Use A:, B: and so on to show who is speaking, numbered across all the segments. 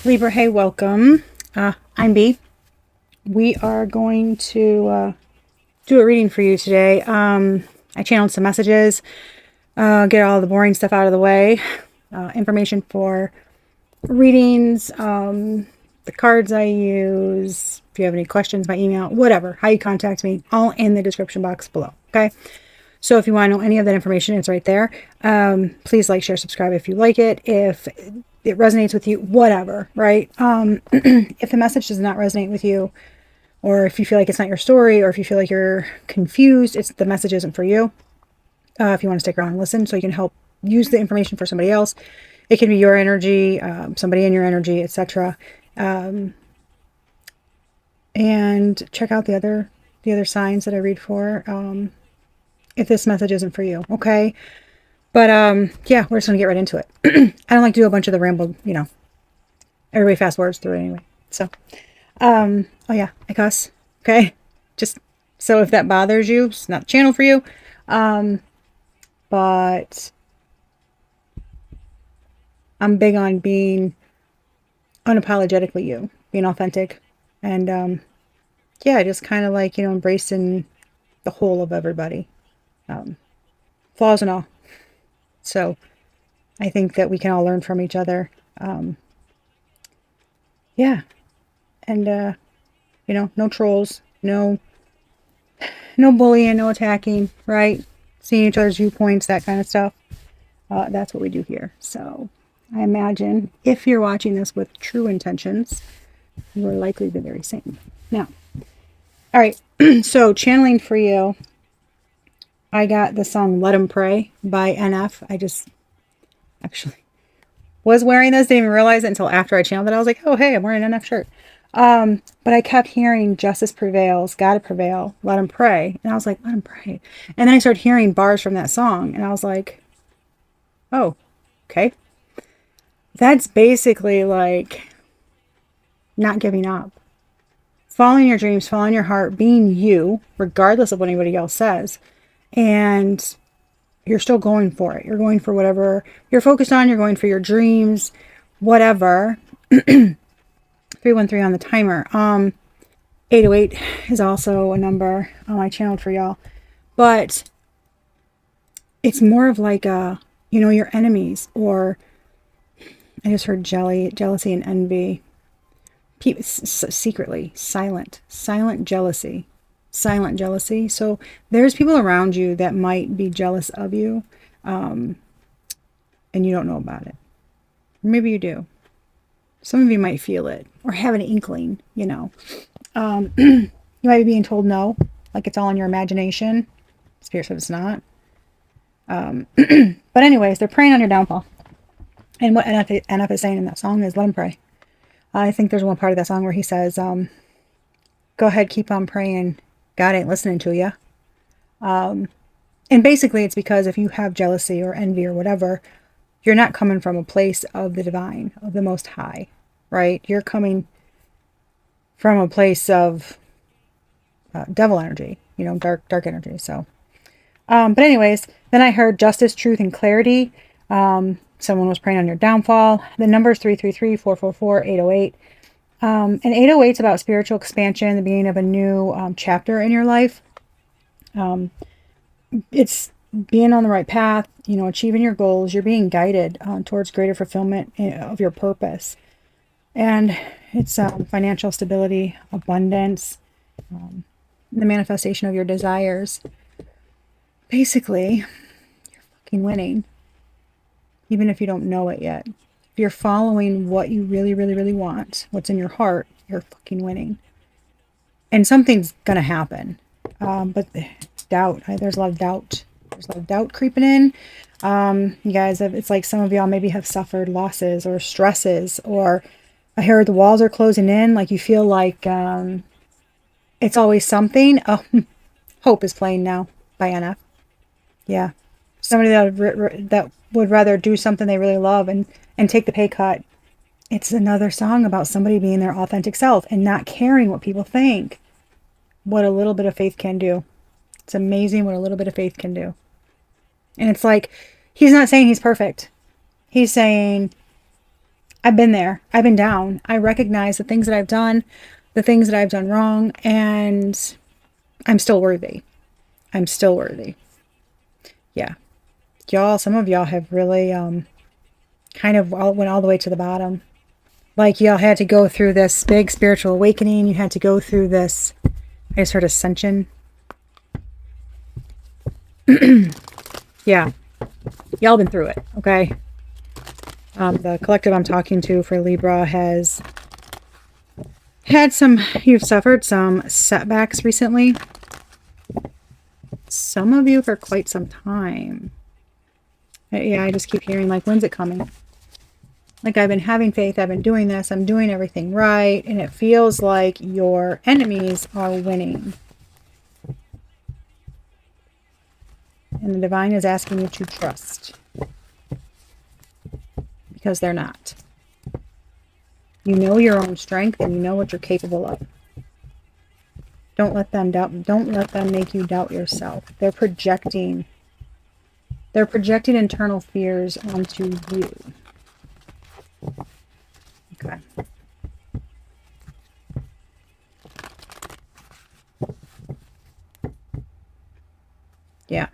A: Libra, hey, welcome. I'm B. We are going to do a reading for you today. I channeled some messages, get all the boring stuff out of the way. Information for readings, the cards I use. If you have any questions, my email, whatever, how you contact me, all in the description box below. Okay. So if you want to know any of that information, it's right there. Please like, share, subscribe if you like it. If it resonates with you, whatever, right? If the message does not resonate with you, or if you feel like it's not your story, or if you feel like you're confused, the message isn't for you. If you want to stick around and listen so you can help use the information for somebody else, it can be your energy, somebody in your energy, etc. And check out the other signs that I read for. If this message isn't for you, okay? But yeah, we're just gonna get right into it. I don't like to do a bunch of the ramble, everybody fast forwards through it anyway. So oh yeah, I cuss. Okay. Just so if that bothers you, it's not the channel for you. But I'm big on being unapologetically you, being authentic, and yeah, just kind of like, embracing the whole of everybody, flaws and all. So I think that we can all learn from each other. Yeah. And, no trolls, no bullying, no attacking, right? Seeing each other's viewpoints, that kind of stuff. That's what we do here. So I imagine if you're watching this with true intentions, you're likely the very same. Now, all right. So channeling for you, I got the song Let 'Em Pray by NF. I just actually was wearing this, didn't even realize it until after I channeled it. I was like, oh, hey, I'm wearing an NF shirt. But I kept hearing Justice Prevails, Gotta Prevail, Let 'Em Pray. And I was like, let 'em pray. And then I started hearing bars from that song. And I was like, oh, okay. That's basically like not giving up. Following your dreams, following your heart, being you, regardless of what anybody else says. And you're still going for it. You're going for whatever you're focused on. You're going for your dreams, whatever. 313 on the timer. 808 is also a number on my channel for y'all. But it's more of like your enemies, or I just heard jealousy and envy. Secretly, silent jealousy. So there's people around you that might be jealous of you, and you don't know about it. Maybe you do. Some of you might feel it or have an inkling, you might be being told no, like it's all in your imagination. Spirit said it's not. But anyways, they're praying on your downfall. And what NF is saying in that song is let him pray. I think there's one part of that song where he says, go ahead, keep on praying. God ain't listening to you. And basically it's because if you have jealousy or envy or whatever, you're not coming from a place of the divine, of the Most High, right? You're coming from a place of devil energy, dark energy. So, but anyways, then I heard justice, truth, and clarity. Someone was praying on your downfall. The number is 333-444-808. And 808 is about spiritual expansion, the beginning of a new chapter in your life. It's being on the right path, achieving your goals. You're being guided towards greater fulfillment of your purpose. And it's financial stability, abundance, the manifestation of your desires. Basically, you're fucking winning. Even if you don't know it yet. If you're following what you really, really, really want, what's in your heart, you're fucking winning. And something's going to happen. But doubt, there's a lot of doubt. There's a lot of doubt creeping in. You guys, it's like some of y'all maybe have suffered losses or stresses, or I heard the walls are closing in. Like you feel like it's always something. Oh, Hope is playing now by NF. Yeah. Somebody that would rather do something they really love and take the pay cut. It's another song about somebody being their authentic self and not caring what people think. What a little bit of faith can do. It's amazing what a little bit of faith can do. And it's like, he's not saying he's perfect. He's saying, I've been there. I've been down. I recognize the things that I've done, the things that I've done wrong, and I'm still worthy. I'm still worthy. Yeah. Y'all, some of y'all have really kind of went all the way to the bottom. Like y'all had to go through this big spiritual awakening. You had to go through this, I just heard ascension. Yeah. Y'all been through it, okay? The collective I'm talking to for Libra has had you've suffered some setbacks recently. Some of you for quite some time. Yeah, I just keep hearing, like, when's it coming? Like, I've been having faith, I've been doing this, I'm doing everything right, and it feels like your enemies are winning. And the divine is asking you to trust. Because they're not. You know your own strength and you know what you're capable of. Don't let them make you doubt yourself. They're projecting internal fears onto you. Okay. Yeah.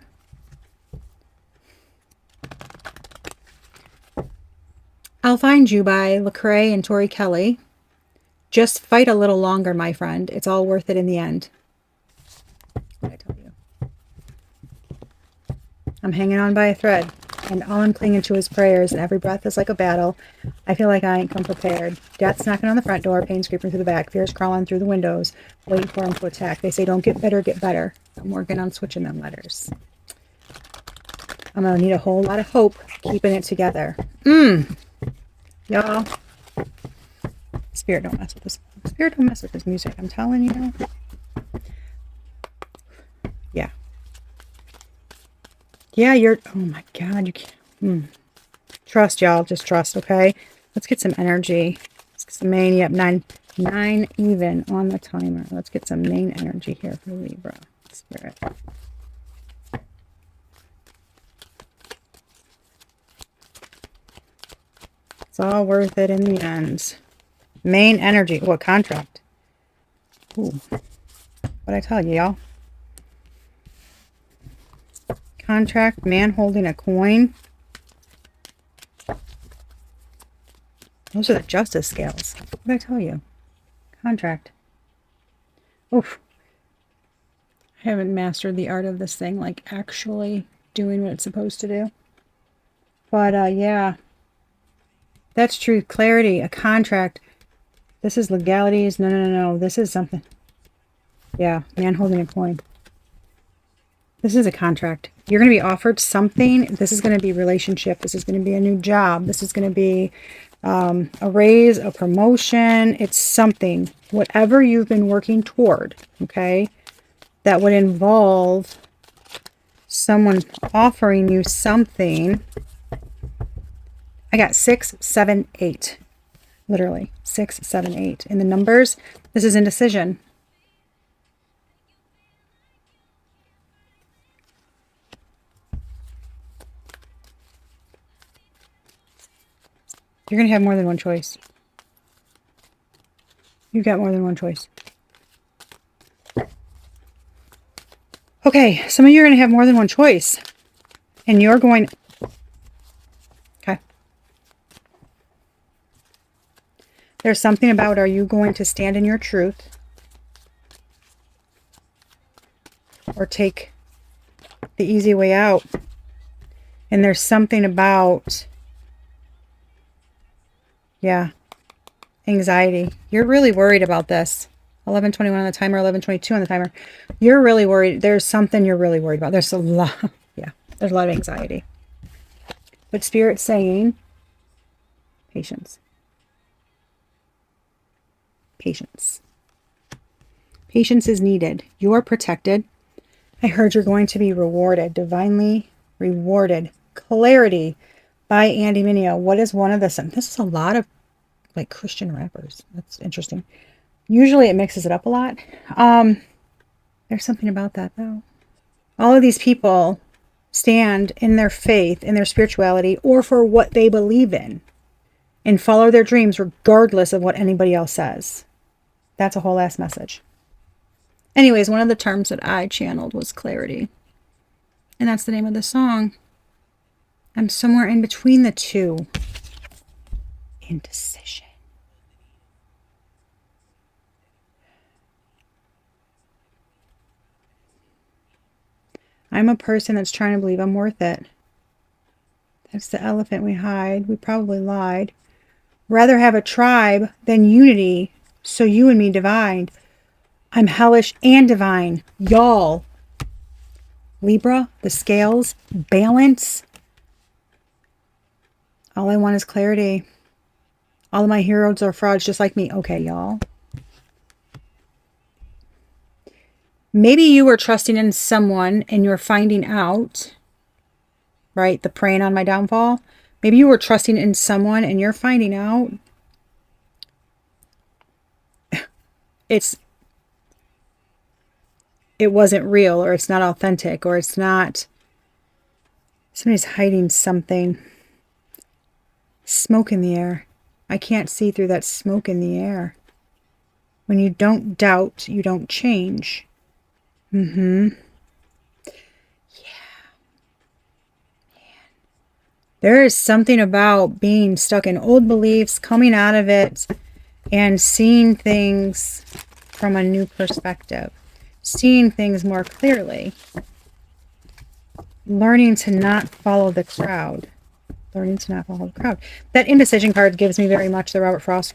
A: I'll Find You by Lecrae and Tori Kelly. Just fight a little longer, my friend. It's all worth it in the end. What I tell you. I'm hanging on by a thread, and all I'm clinging to is prayers, and every breath is like a battle. I feel like I ain't come prepared. Death's knocking on the front door, pain's creeping through the back, fear's crawling through the windows, waiting for them to attack. They say, don't get better, get better. I'm working on switching them letters. I'm going to need a whole lot of hope keeping it together. Y'all. Spirit don't mess with this. Spirit don't mess with this music. I'm telling you. Yeah. Yeah, oh my God. You can't. Trust, y'all. Just trust, okay? Let's get some energy. Let's get some main. Yep, 9 even on the timer. Let's get some main energy here for Libra. Spirit. It's all worth it in the end. Main energy. What contract? Ooh. What'd I tell you, y'all? Contract, man holding a coin. Those are the justice scales. What did I tell you? Contract. Oof. I haven't mastered the art of this thing, like actually doing what it's supposed to do. But, yeah. That's true. Clarity, a contract. This is legalities. No. This is something. Yeah, man holding a coin. This is a contract. You're going to be offered something. This is going to be relationship. This is going to be a new job. This is going to be a raise, a promotion. It's something. Whatever you've been working toward, okay, that would involve someone offering you something. I got 6, 7, 8. Literally 6, 7, 8. In the numbers, this is indecision. You're going to have more than one choice. You've got more than one choice. Okay, some of you are going to have more than one choice. And you're going... Okay. There's something about, are you going to stand in your truth? Or take the easy way out? And there's something about... Yeah. Anxiety. You're really worried about this. 11:21 on the timer, 11:22 on the timer. You're really worried. There's something you're really worried about. There's a lot. Yeah. There's a lot of anxiety. But Spirit's saying, patience. Patience. Patience is needed. You're protected. I heard you're going to be rewarded. Divinely rewarded. Clarity by Andy Mineo. What is one of the... This is a lot of like Christian rappers. That's interesting. Usually it mixes it up a lot. There's something about that though. All of these people stand in their faith, in their spirituality, or for what they believe in. and follow their dreams regardless of what anybody else says. That's a whole ass message. Anyways, one of the terms that I channeled was clarity. And that's the name of the song. I'm somewhere in between the two. Indecision. I'm a person that's trying to believe I'm worth it. That's the elephant we hide. We probably lied. Rather have a tribe than unity, so you and me divide. I'm hellish and divine. Y'all. Libra, the scales, balance. All I want is clarity. All of my heroes are frauds just like me. Okay, y'all. Maybe you were trusting in someone and you're finding out, right? The preying on my downfall. Maybe you were trusting in someone and you're finding out it wasn't real, or it's not authentic, or it's not, somebody's hiding something. Smoke in the air. I can't see through that smoke in the air. When you don't doubt, you don't change. Yeah. There is something about being stuck in old beliefs, coming out of it, and seeing things from a new perspective. Seeing things more clearly. Learning to not follow the crowd. Learning to not follow the crowd. That indecision card gives me very much the Robert Frost,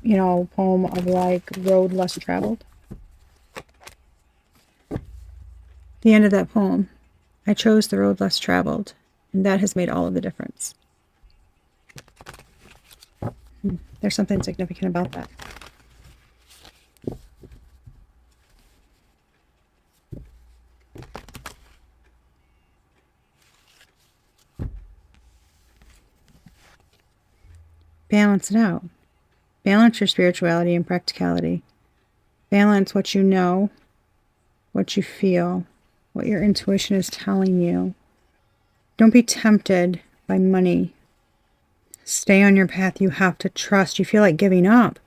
A: poem of like road less traveled. The end of that poem. I chose the road less traveled, and that has made all of the difference. There's something significant about that. Balance it out. Balance your spirituality and practicality. Balance what you know, what you feel, what your intuition is telling you. Don't be tempted by money. Stay on your path. You have to trust. You feel like giving up.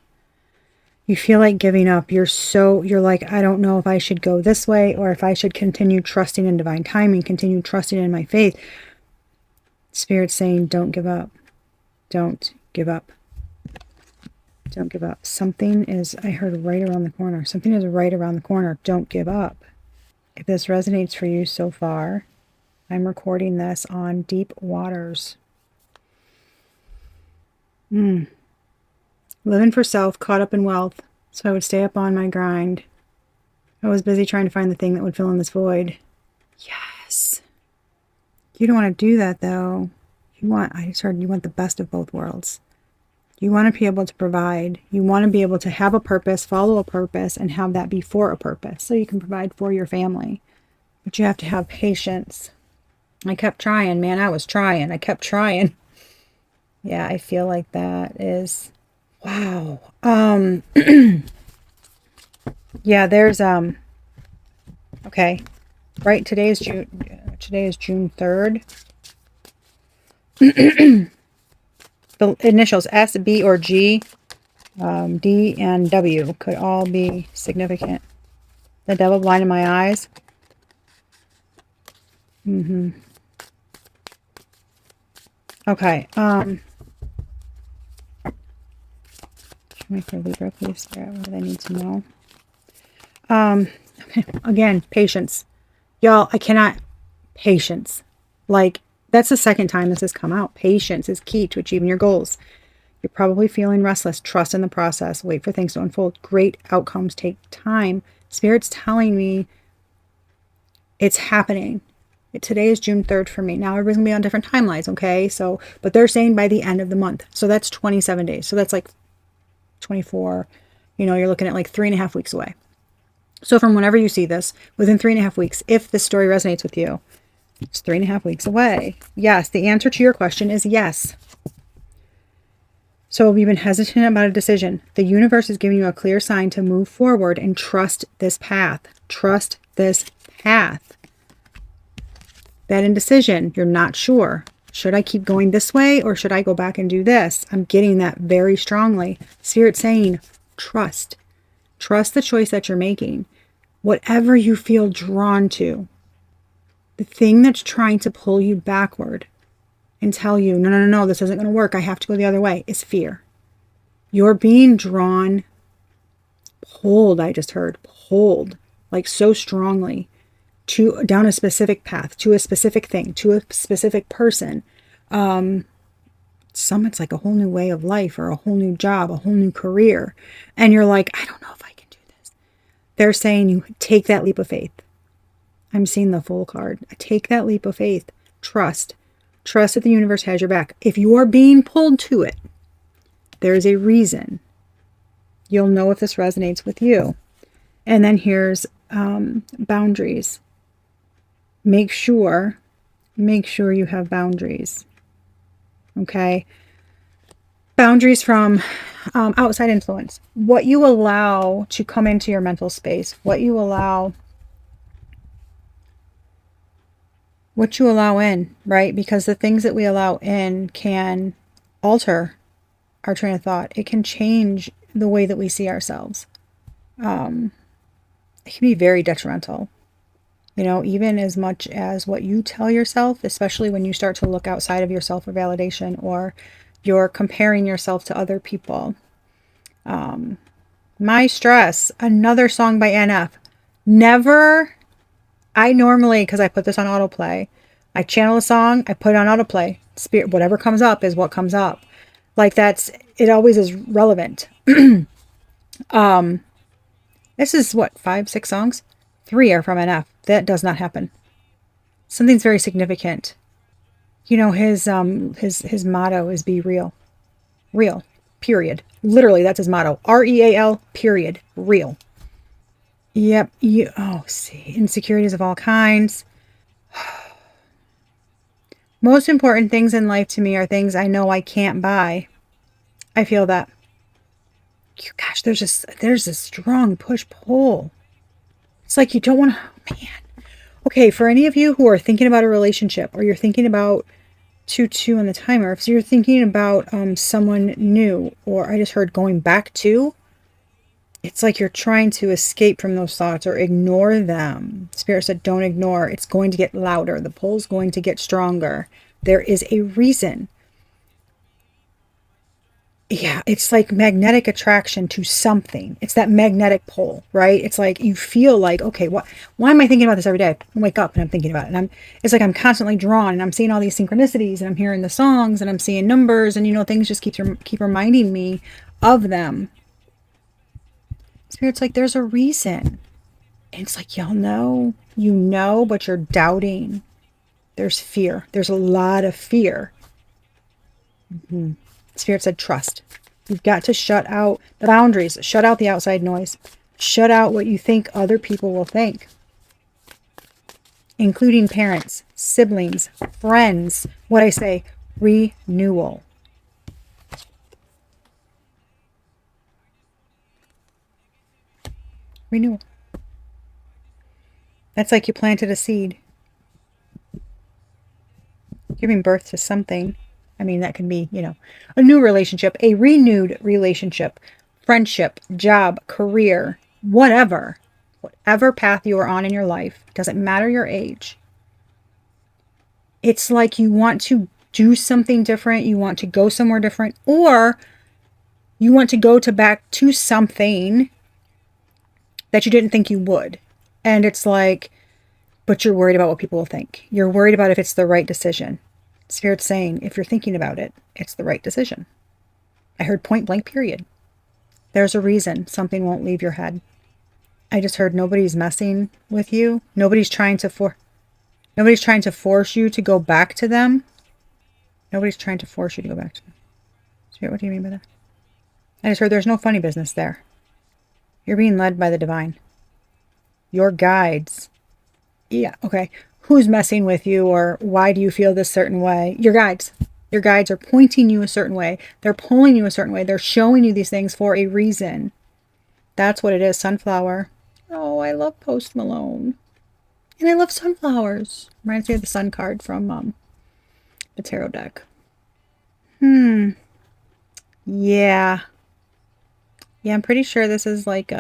A: You feel like giving up. You're like, I don't know if I should go this way or if I should continue trusting in divine timing, continue trusting in my faith. Spirit's saying, don't give up. Don't give up. Don't give up. Something is, I heard, right around the corner. Something is right around the corner. Don't give up. If this resonates for you so far, I'm recording this on deep waters. Living for self, caught up in wealth, so I would stay up on my grind. I was busy trying to find the thing that would fill in this void. Yes. You don't want to do that, though. You want the best of both worlds. You want to be able to provide. You want to be able to have a purpose, follow a purpose, and have that be for a purpose, so you can provide for your family. But you have to have patience. I kept trying, man. I was trying. I kept trying. Yeah, I feel like that is... Wow. Yeah, there's... Okay. Right, today is June 3rd. The initials S, B, or G, D, and W could all be significant. The devil blinded my eyes. Okay. Wait for Libra, please. Spirit, what do they need to know? Again, patience. Y'all, I cannot... Patience. Like, that's the second time this has come out. Patience is key to achieving your goals. You're probably feeling restless. Trust in the process. Wait for things to unfold. Great outcomes take time. Spirit's telling me it's happening. Today is June 3rd for me. Now everybody's going to be on different timelines, okay? So, but they're saying by the end of the month. So that's 27 days. So that's like 24. You're looking at like 3.5 weeks away. So from whenever you see this, within 3.5 weeks, if this story resonates with you, it's 3.5 weeks away. Yes, the answer to your question is yes. So you've been hesitant about a decision. The universe is giving you a clear sign to move forward and trust this path. Trust this path. That indecision, you're not sure. Should I keep going this way or should I go back and do this? I'm getting that very strongly. Spirit saying, trust. Trust the choice that you're making. Whatever you feel drawn to, the thing that's trying to pull you backward and tell you, no, no, no, no, this isn't going to work. I have to go the other way, is fear. You're being drawn, pulled, I just heard, pulled, like so strongly to down a specific path, to a specific thing, to a specific person. It's like a whole new way of life or a whole new job, a whole new career. And you're like, I don't know if I can do this. They're saying you take that leap of faith. I'm seeing the Fool card. Take that leap of faith. Trust. Trust that the universe has your back. If you are being pulled to it, there's a reason. You'll know if this resonates with you. And then here's boundaries. Make sure you have boundaries. Okay? Boundaries from outside influence. What you allow to come into your mental space. What you allow in, right? Because the things that we allow in can alter our train of thought. It can change the way that we see ourselves. It can be very detrimental. You know, even as much as what you tell yourself, especially when you start to look outside of yourself for validation or you're comparing yourself to other people. My Stress, another song by NF. I normally, because I put this on autoplay, I channel a song, I put it on autoplay. Spirit, whatever comes up is what comes up. Like it always is relevant. This is what, 5, 6 songs? 3 are from NF. That does not happen. Something's very significant. You know, his motto is be real. Real. Period. Literally, that's his motto. REAL, period. Real. Yep. See. Insecurities of all kinds. Most important things in life to me are things I know I can't buy. I feel that. Gosh, there's a strong push-pull. It's like you don't want to, man. Okay, for any of you who are thinking about a relationship or you're thinking about 2-2 on the timer, if you're thinking about someone new, or I just heard going back to, it's like you're trying to escape from those thoughts or ignore them. Spirit said, don't ignore. It's going to get louder. The pull's going to get stronger. There is a reason. Yeah, it's like magnetic attraction to something. It's that magnetic pull, right? It's like you feel like, okay, why am I thinking about this every day? I wake up and I'm thinking about it. And it's like I'm constantly drawn and I'm seeing all these synchronicities and I'm hearing the songs and I'm seeing numbers and, you know, things just keep reminding me of them. Spirit's like, there's a reason. And it's like, y'all know, you know, but you're doubting. There's fear. There's a lot of fear. Mm-hmm. Spirit said, trust. You've got to shut out the boundaries, shut out the outside noise, shut out what you think other people will think, including parents, siblings, friends. What I say, renewal. Renewal. That's like you planted a seed, giving birth to something. I mean, that can be, you know, a new relationship, a renewed relationship, friendship, job, career, whatever path you are on in your life, doesn't matter your age. It's like you want to do something different. You want to go somewhere different, or you want to go back to something that you didn't think you would. And it's like, but you're worried about what people will think. You're worried about if it's the right decision. Spirit's saying, if you're thinking about it, it's the right decision. I heard point blank, period. There's a reason something won't leave your head. I just heard nobody's messing with you. Nobody's trying to force you to go back to them. Nobody's trying to force you to go back to them. Spirit, what do you mean by that? I just heard there's no funny business there. You're being led by the divine. Your guides. Yeah, okay. Who's messing with you, or why do you feel this certain way? Your guides. Your guides are pointing you a certain way. They're pulling you a certain way. They're showing you these things for a reason. That's what it is, sunflower. Oh, I love Post Malone. And I love sunflowers. Reminds me of the sun card from the tarot deck. Yeah. Yeah, I'm pretty sure this is like,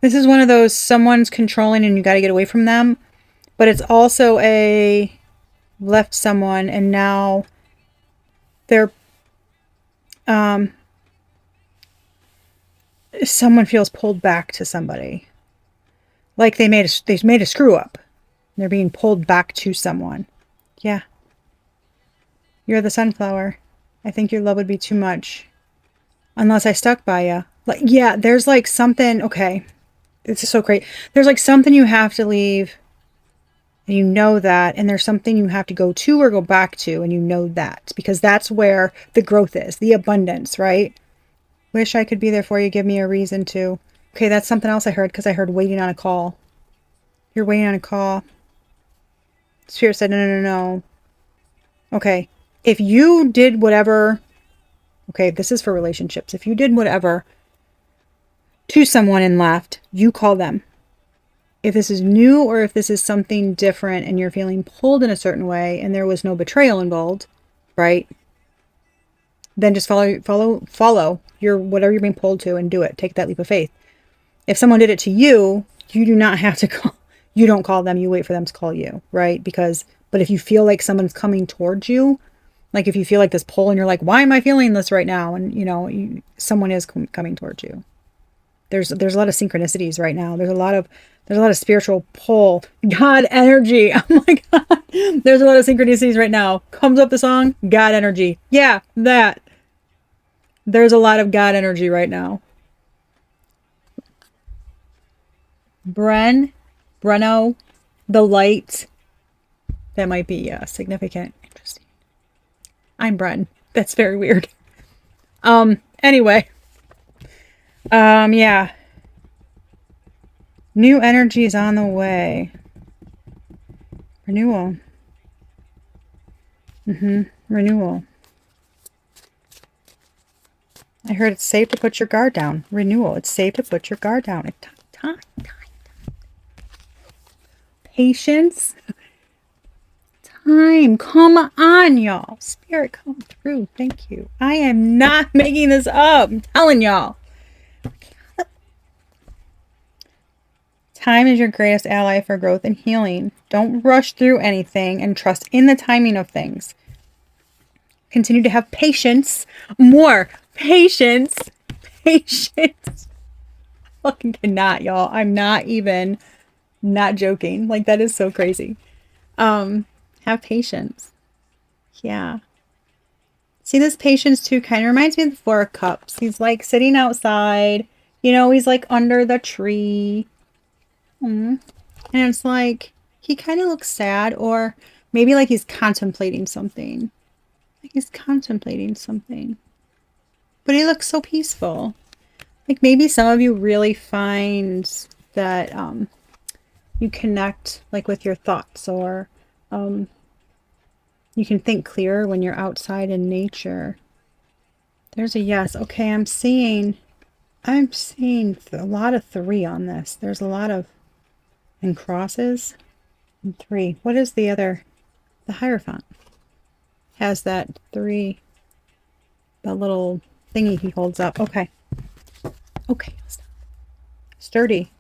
A: this is one of those someone's controlling and you got to get away from them. But it's also a left someone and now they're, someone feels pulled back to somebody. Like they made a screw up. They're being pulled back to someone. Yeah. You're the sunflower. I think your love would be too much. Unless I stuck by you. Like, yeah, there's like something, okay. This is so great. There's like something you have to leave. And you know that. And there's something you have to go to or go back to. And you know that. Because that's where the growth is. The abundance, right? Wish I could be there for you. Give me a reason to. Okay, that's something else I heard. Because I heard waiting on a call. You're waiting on a call. Spirit said, no, no, no, no. Okay. If you did whatever. Okay, this is for relationships. If you did whatever to someone and left, you call them. If this is new or if this is something different and you're feeling pulled in a certain way and there was no betrayal involved, right? Then just follow your whatever you're being pulled to and do it. Take that leap of faith. If someone did it to you, you do not have to call. You don't call them. You wait for them to call you, right? But if you feel like someone's coming towards you, like if you feel like this pull and you're like, why am I feeling this right now? And someone is coming towards you. There's a lot of synchronicities right now. There's a lot of spiritual pull. God energy. Oh my God. There's a lot of synchronicities right now. Comes up the song, God energy. Yeah, that. There's a lot of God energy right now. Breno, the light. That might be significant. Interesting. I'm Bren. That's very weird. Anyway. Yeah. New energy is on the way. Renewal. Renewal. I heard it's safe to put your guard down. Renewal. It's safe to put your guard down. Time. Patience. Time. Come on, y'all. Spirit, come through. Thank you. I am not making this up. I'm telling y'all. Time is your greatest ally for growth and healing. Don't rush through anything and trust in the timing of things. Continue to have patience. More patience. Patience. I fucking cannot, y'all. I'm not joking. Like, that is so crazy. Have patience. Yeah. See, this patience too kind of reminds me of the Four of Cups. He's like sitting outside. He's like under the tree. And it's like, he kind of looks sad, or maybe like he's contemplating something. But he looks so peaceful. Like maybe some of you really find that you connect like with your thoughts, or you can think clearer when you're outside in nature. There's a yes. Okay, I'm seeing a lot of 3 on this. There's a lot of and crosses and 3. What is the other? The Hierophant has that 3, the little thingy he holds up. Okay. Sturdy.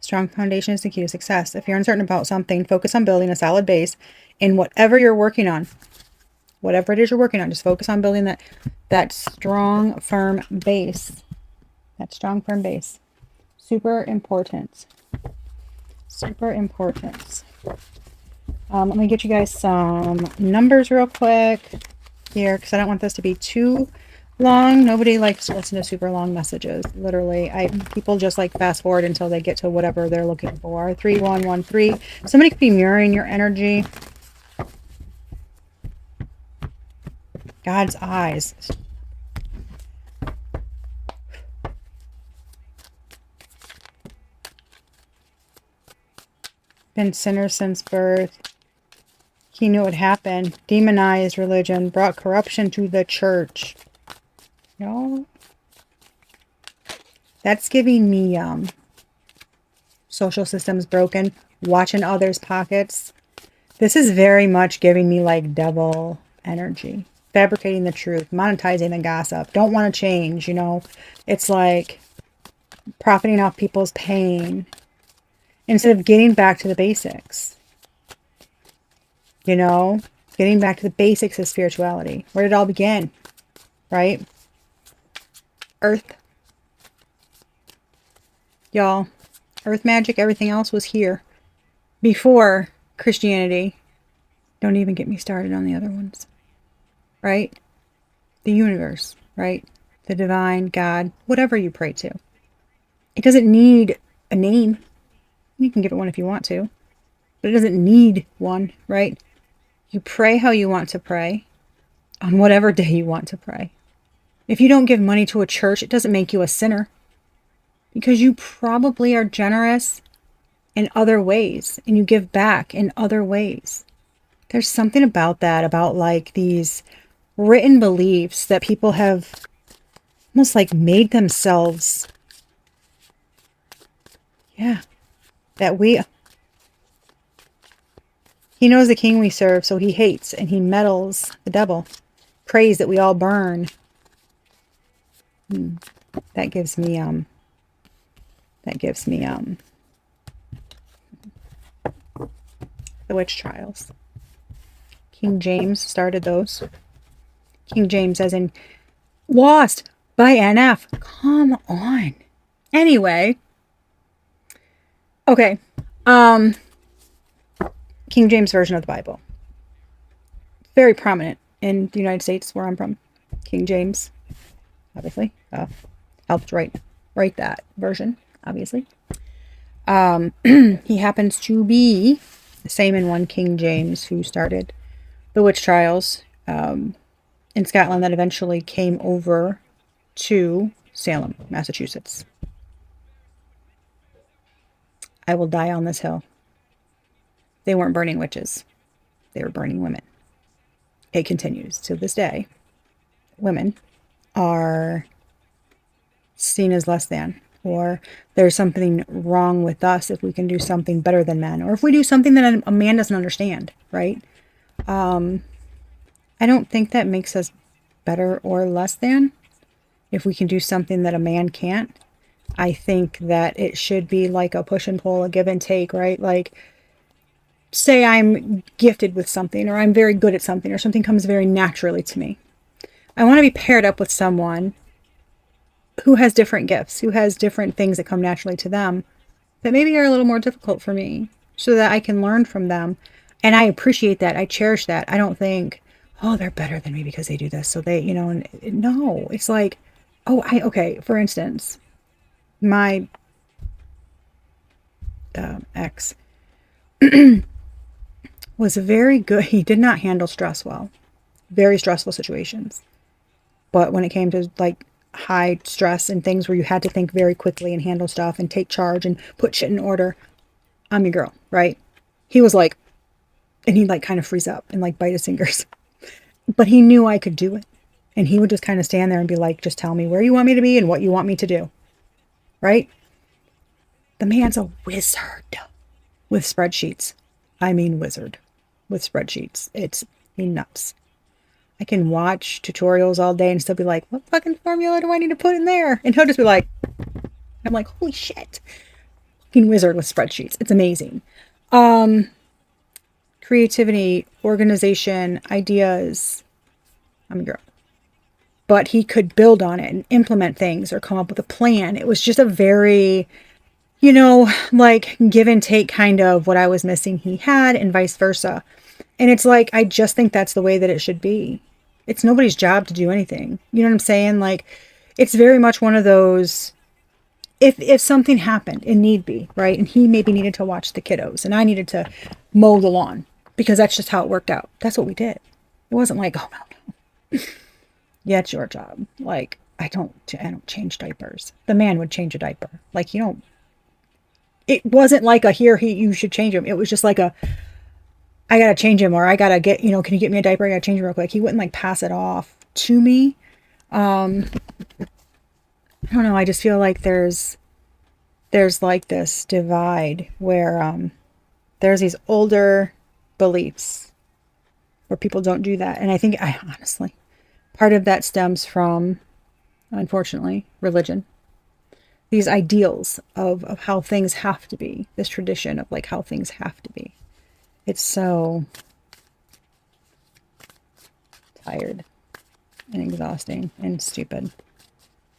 A: Strong foundation is the key to success. If you're uncertain about something, focus on building a solid base in whatever you're working on. Whatever it is you're working on, just focus on building that strong, firm base. Super important. Let me get you guys some numbers real quick here, because I don't want this to be too long. Nobody likes to listen to super long messages. Literally, people just like fast forward until they get to whatever they're looking for. 3113. Somebody could be mirroring your energy. God's eyes. Been sinner since birth. He knew it would happen. Demonized religion. Brought corruption to the church. No. That's giving me social systems broken. Watching others' pockets. This is very much giving me like devil energy. Fabricating the truth, monetizing the gossip, don't want to change, you know. It's like profiting off people's pain instead of getting back to the basics. You know, getting back to the basics of spirituality. Where did it all begin? Right? Earth. Y'all, earth magic, everything else was here before Christianity. Don't even get me started on the other ones. Right? The universe, right? The divine, God, whatever you pray to. It doesn't need a name. You can give it one if you want to, but it doesn't need one, right? You pray how you want to pray on whatever day you want to pray. If you don't give money to a church, it doesn't make you a sinner, because you probably are generous in other ways and you give back in other ways. There's something about that, about like these written beliefs that people have almost like made themselves. Yeah. That he knows the king we serve, so he hates and he meddles the devil. Prays that we all burn. That gives me the witch trials. King James started those. King James as in lost by NF. Come on. Anyway. Okay. King James Version of the Bible. Very prominent in the United States, where I'm from. King James, obviously, helped write that version, obviously. He happens to be the same in one King James who started the witch trials in Scotland that eventually came over to Salem, Massachusetts. I will die on this hill. They weren't burning witches. They were burning women. It continues to this day. Women are seen as less than, or there's something wrong with us if we can do something better than men, or if we do something that a man doesn't understand, right? I don't think that makes us better or less than if we can do something that a man can't. I think that it should be like a push and pull, a give and take, right? Like, say I'm gifted with something, or I'm very good at something, or something comes very naturally to me. I want to be paired up with someone who has different gifts, who has different things that come naturally to them that maybe are a little more difficult for me, so that I can learn from them. And I appreciate that. I cherish that. I don't think, oh, they're better than me because they do this. So they, and no, it's like, okay, for instance, my ex was very good. He did not handle stress well. Very stressful situations. But when it came to like high stress and things where you had to think very quickly and handle stuff and take charge and put shit in order, I'm your girl, right? He was like, and he'd like kind of freeze up and like bite his fingers. But he knew I could do it. And he would just kind of stand there and be like, just tell me where you want me to be and what you want me to do. Right? The man's a wizard with spreadsheets. I mean wizard with spreadsheets. It's nuts. I can watch tutorials all day and still be like, what fucking formula do I need to put in there? And he'll just be like, I'm like, holy shit. Fucking wizard with spreadsheets. It's amazing. Creativity, organization, ideas. I'm a girl. But he could build on it and implement things or come up with a plan. It was just a very, like give and take kind of what I was missing he had, and vice versa. And it's like, I just think that's the way that it should be. It's nobody's job to do anything. You know what I'm saying? Like, it's very much one of those, if something happened, it need be, right? And he maybe needed to watch the kiddos and I needed to mow the lawn because that's just how it worked out. That's what we did. It wasn't like, oh no. Yeah, it's your job. Like, I don't change diapers. The man would change a diaper. Like, it wasn't like you should change him. It was just like I gotta change him, or I gotta get, can you get me a diaper? I gotta change him real quick. He wouldn't like pass it off to me. I don't know. I just feel like there's like this divide where, there's these older beliefs where people don't do that. And I think, I honestly, part of that stems from, unfortunately, religion. These ideals of how things have to be. This tradition of like how things have to be. It's so tired and exhausting and stupid.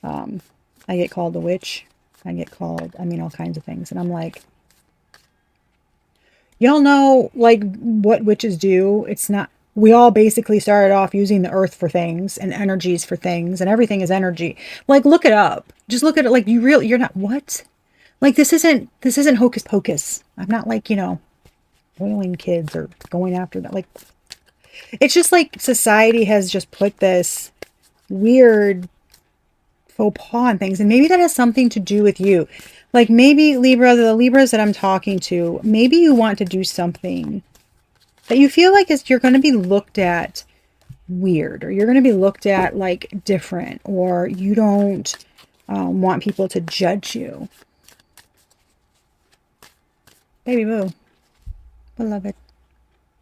A: I get called a witch. I get called, I mean, all kinds of things. And I'm like, y'all know like what witches do. It's not, we all basically started off using the earth for things and energies for things, and everything is energy. Like, look it up. Just look at it. Like, you're not, what? Like, this isn't hocus pocus. I'm not like, boiling kids or going after that. Like, it's just like society has just put this weird faux pas on things. And maybe that has something to do with you. Like, maybe Libra, the Libras that I'm talking to, maybe you want to do something that you feel like you're going to be looked at weird, or you're going to be looked at like different, or you don't want people to judge you. Baby boo, beloved,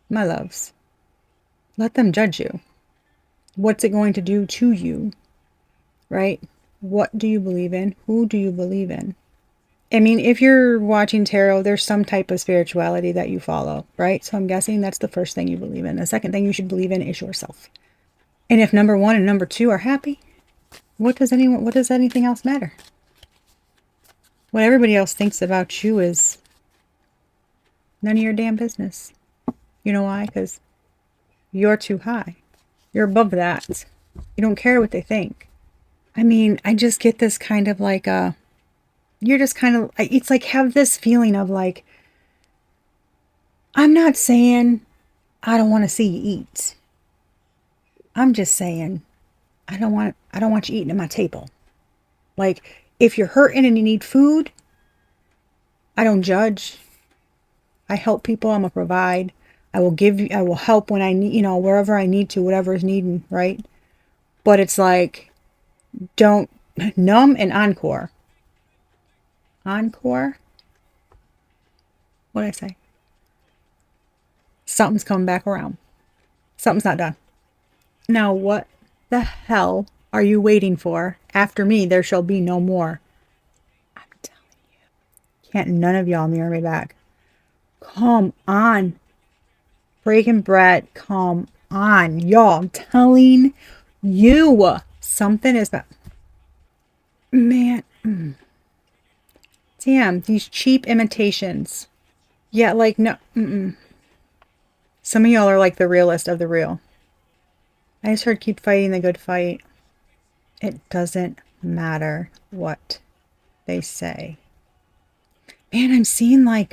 A: my loves, let them judge you. What's it going to do to you, right? What do you believe in? Who do you believe in? I mean, if you're watching tarot, there's some type of spirituality that you follow, right? So I'm guessing that's the first thing you believe in. The second thing you should believe in is yourself. And if number 1 and number 2 are happy, what does anything else matter? What everybody else thinks about you is none of your damn business. You know why? Because you're too high. You're above that. You don't care what they think. I mean, I just get this kind of like you're just kind of, it's like, have this feeling of like, I'm not saying I don't want to see you eat. I'm just saying I don't want you eating at my table. Like, if you're hurting and you need food, I don't judge. I help people. I'm a provide. I will help when I need, wherever I need to, whatever is needed, right? But it's like, don't numb and encore. Encore? What did I say? Something's coming back around. Something's not done. Now, what the hell are you waiting for? After me, there shall be no more. I'm telling you. Can't none of y'all mirror me back. Come on. Breaking bread. Come on. Y'all, I'm telling you. Something is that. Man. Damn, these cheap imitations. Yeah, like, no. Some of y'all are like the realest of the real. I just heard keep fighting the good fight. It doesn't matter what they say. Man, I'm seeing like,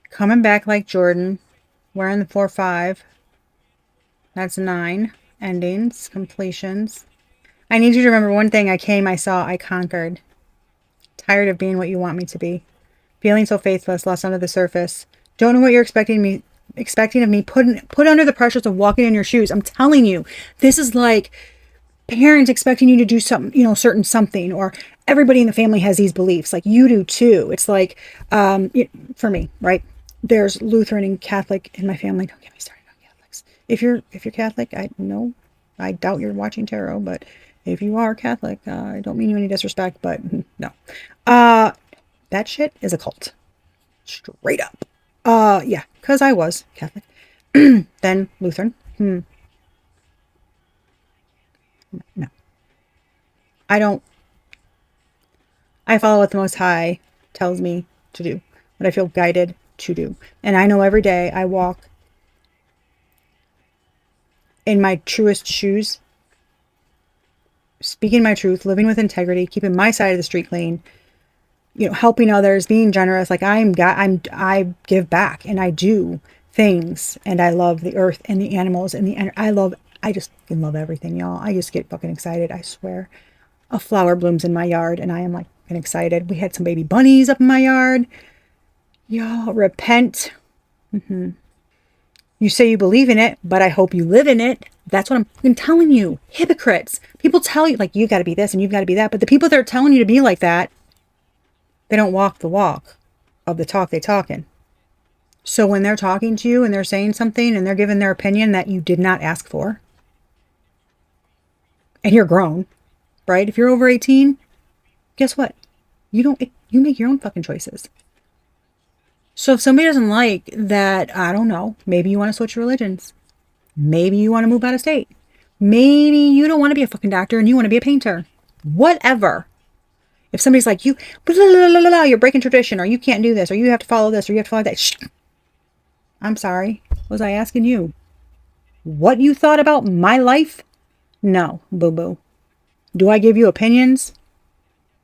A: coming back like Jordan, wearing the 4-5. That's 9 endings, completions. I need you to remember one thing. I saw, I conquered. Tired of being what you want me to be. Feeling so faithless, lost under the surface. Don't know what you're expecting of me. Put under the pressures of walking in your shoes. I'm telling you, this is like parents expecting you to do something, certain something, or everybody in the family has these beliefs. Like, you do too. It's like, for me, right? There's Lutheran and Catholic in my family. Don't get me started on Catholics. If you're Catholic, I doubt you're watching tarot, but if you are Catholic, I don't mean you any disrespect, but no. That shit is a cult. Straight up. Yeah, because I was Catholic. Then Lutheran. No. I follow what the Most High tells me to do, what I feel guided to do. And I know every day I walk in my truest shoes, speaking my truth, living with integrity, keeping my side of the street clean, helping others, being generous. Like, I give back, and I do things, and I love the earth and the animals and I just fucking love everything, y'all. I just get fucking excited. I swear. A flower blooms in my yard, and I am like fucking excited. We had some baby bunnies up in my yard. Y'all, repent. You say you believe in it, but I hope you live in it. That's what I'm telling you. Hypocrites. People tell you, like, you've got to be this and you've got to be that. But the people that are telling you to be like that, they don't walk the walk of the talk they talking. So when they're talking to you and they're saying something and they're giving their opinion that you did not ask for, and you're grown, right? If you're over 18, guess what? You make your own fucking choices. So if somebody doesn't like that, I don't know, maybe you want to switch religions. Maybe you want to move out of state. Maybe you don't want to be a fucking doctor and you want to be a painter. Whatever. If somebody's like, you, blah, blah, blah, blah, you're breaking tradition, or you can't do this, or you have to follow this, or you have to follow that. Shh. I'm sorry. Was I asking you what you thought about my life? No, boo-boo. Do I give you opinions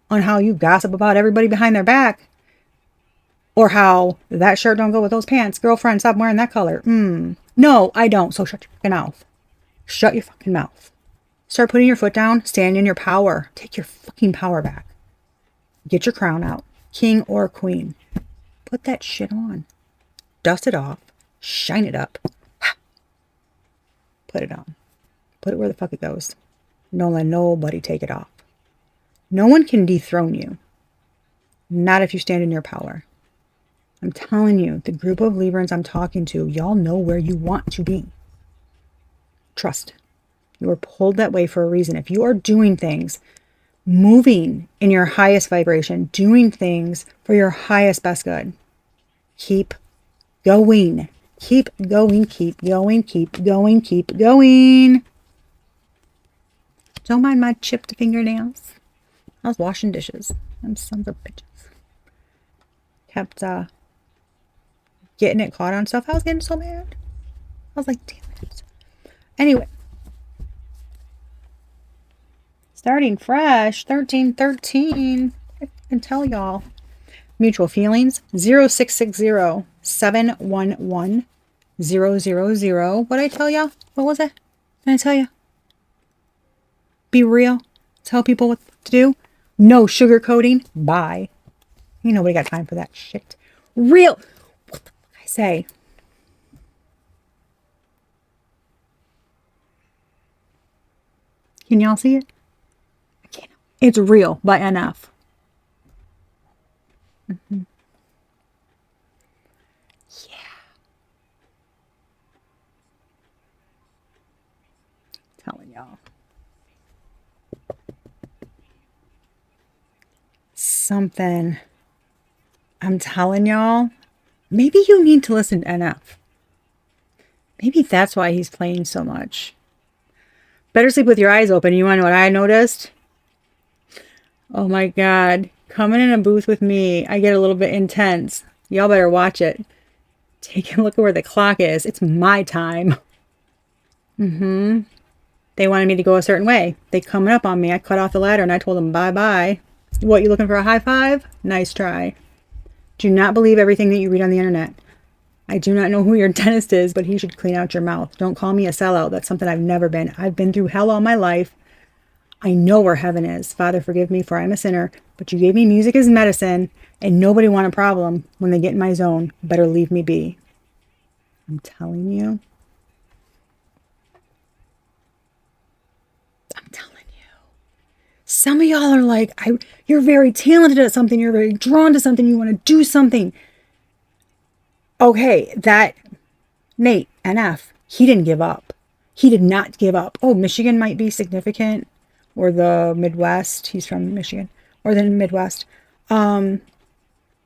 A: on how you gossip about everybody behind their back? Or how that shirt don't go with those pants? Girlfriend, stop wearing that color. No, I don't. So shut your fucking mouth. Shut your fucking mouth. Start putting your foot down. Stand in your power. Take your fucking power back. Get your crown out. King or queen. Put that shit on. Dust it off. Shine it up. Put it on. Put it where the fuck it goes. Don't let nobody take it off. No one can dethrone you. Not if you stand in your power. I'm telling you, the group of Librans I'm talking to, y'all know where you want to be. Trust. You were pulled that way for a reason. If you are doing things, moving in your highest vibration, doing things for your highest best good, keep going. Keep going, keep going, keep going, keep going. Don't mind my chipped fingernails. I was washing dishes. Them sons of bitches. Kept, getting it caught on stuff. I was getting so mad. I was like, damn it. Anyway. Starting fresh. 1313. I can tell y'all. Mutual feelings. 0660 711 000. What'd I tell y'all? What was it? Did I tell you? Be real. Tell people what to do. No sugarcoating. Bye. Ain't nobody got time for that shit. Real. What the fuck I say? Can y'all see it? I can't. It's Real by NF. Yeah. Telling y'all. Something. I'm telling y'all. Maybe you need to listen to NF. Maybe that's why he's playing so much. Better sleep with your eyes open. You want to know what I noticed? Oh my God. Coming in a booth with me, I get a little bit intense. Y'all better watch it. Take a look at where the clock is. It's my time. They wanted me to go a certain way. They coming up on me. I cut off the ladder and I told them bye-bye. What, you looking for a high five? Nice try. Do not believe everything that you read on the internet. I do not know who your dentist is, but he should clean out your mouth. Don't call me a sellout. That's something I've never been. I've been through hell all my life. I know where heaven is. Father, forgive me, for I'm a sinner. But you gave me music as medicine, and nobody want a problem when they get in my zone. Better leave me be. I'm telling you. I'm telling you. Some of y'all are like, you're very talented at something. You're very drawn to something. You want to do something. Okay, that Nate, NF, he didn't give up. He did not give up. Oh, Michigan might be significant. Or the Midwest. He's from Michigan. Or the Midwest. You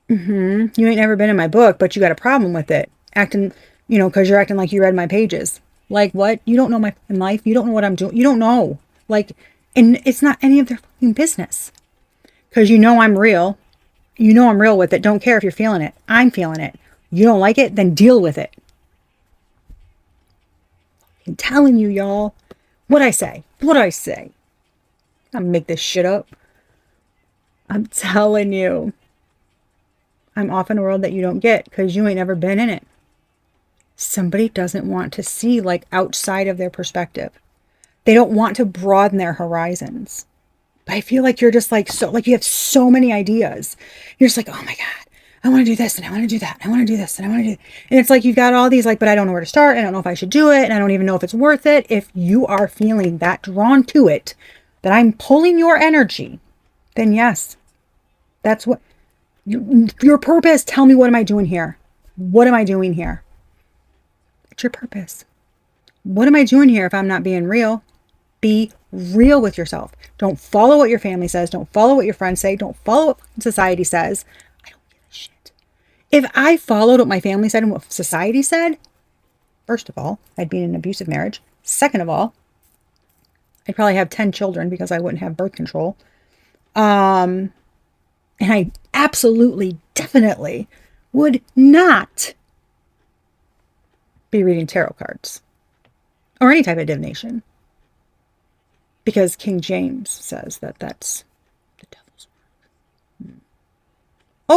A: ain't never been in my book, but you got a problem with it. Acting, because you're acting like you read my pages. Like what? You don't know my life. You don't know what I'm doing. You don't know. Like, and it's not any of their fucking business. Because I'm real. I'm real with it. Don't care if you're feeling it. I'm feeling it. You don't like it? Then deal with it. I'm telling you, y'all. What'd I say? I'm make this shit up. I'm telling you. I'm off in a world that you don't get because you ain't never been in it. Somebody doesn't want to see like outside of their perspective. They don't want to broaden their horizons. But I feel like you're just like, so like you have so many ideas. You're just like, oh my God, I want to do this and I want to do that. I want to do this and I want to do. And it's like, you've got all these like, but I don't know where to start. I don't know if I should do it. And I don't even know if it's worth it. If you are feeling that drawn to it, that I'm pulling your energy, then yes, that's what your purpose. Tell me, what am I doing here? What am I doing here? It's your purpose. What am I doing here if I'm not being real? Be real with yourself. Don't follow what your family says. Don't follow what your friends say. Don't follow what society says. I don't give a shit. If I followed what my family said and what society said, first of all, I'd be in an abusive marriage. Second of all, I'd probably have 10 children because I wouldn't have birth control. And I absolutely, definitely would not be reading tarot cards or any type of divination. Because King James says that that's the devil's work.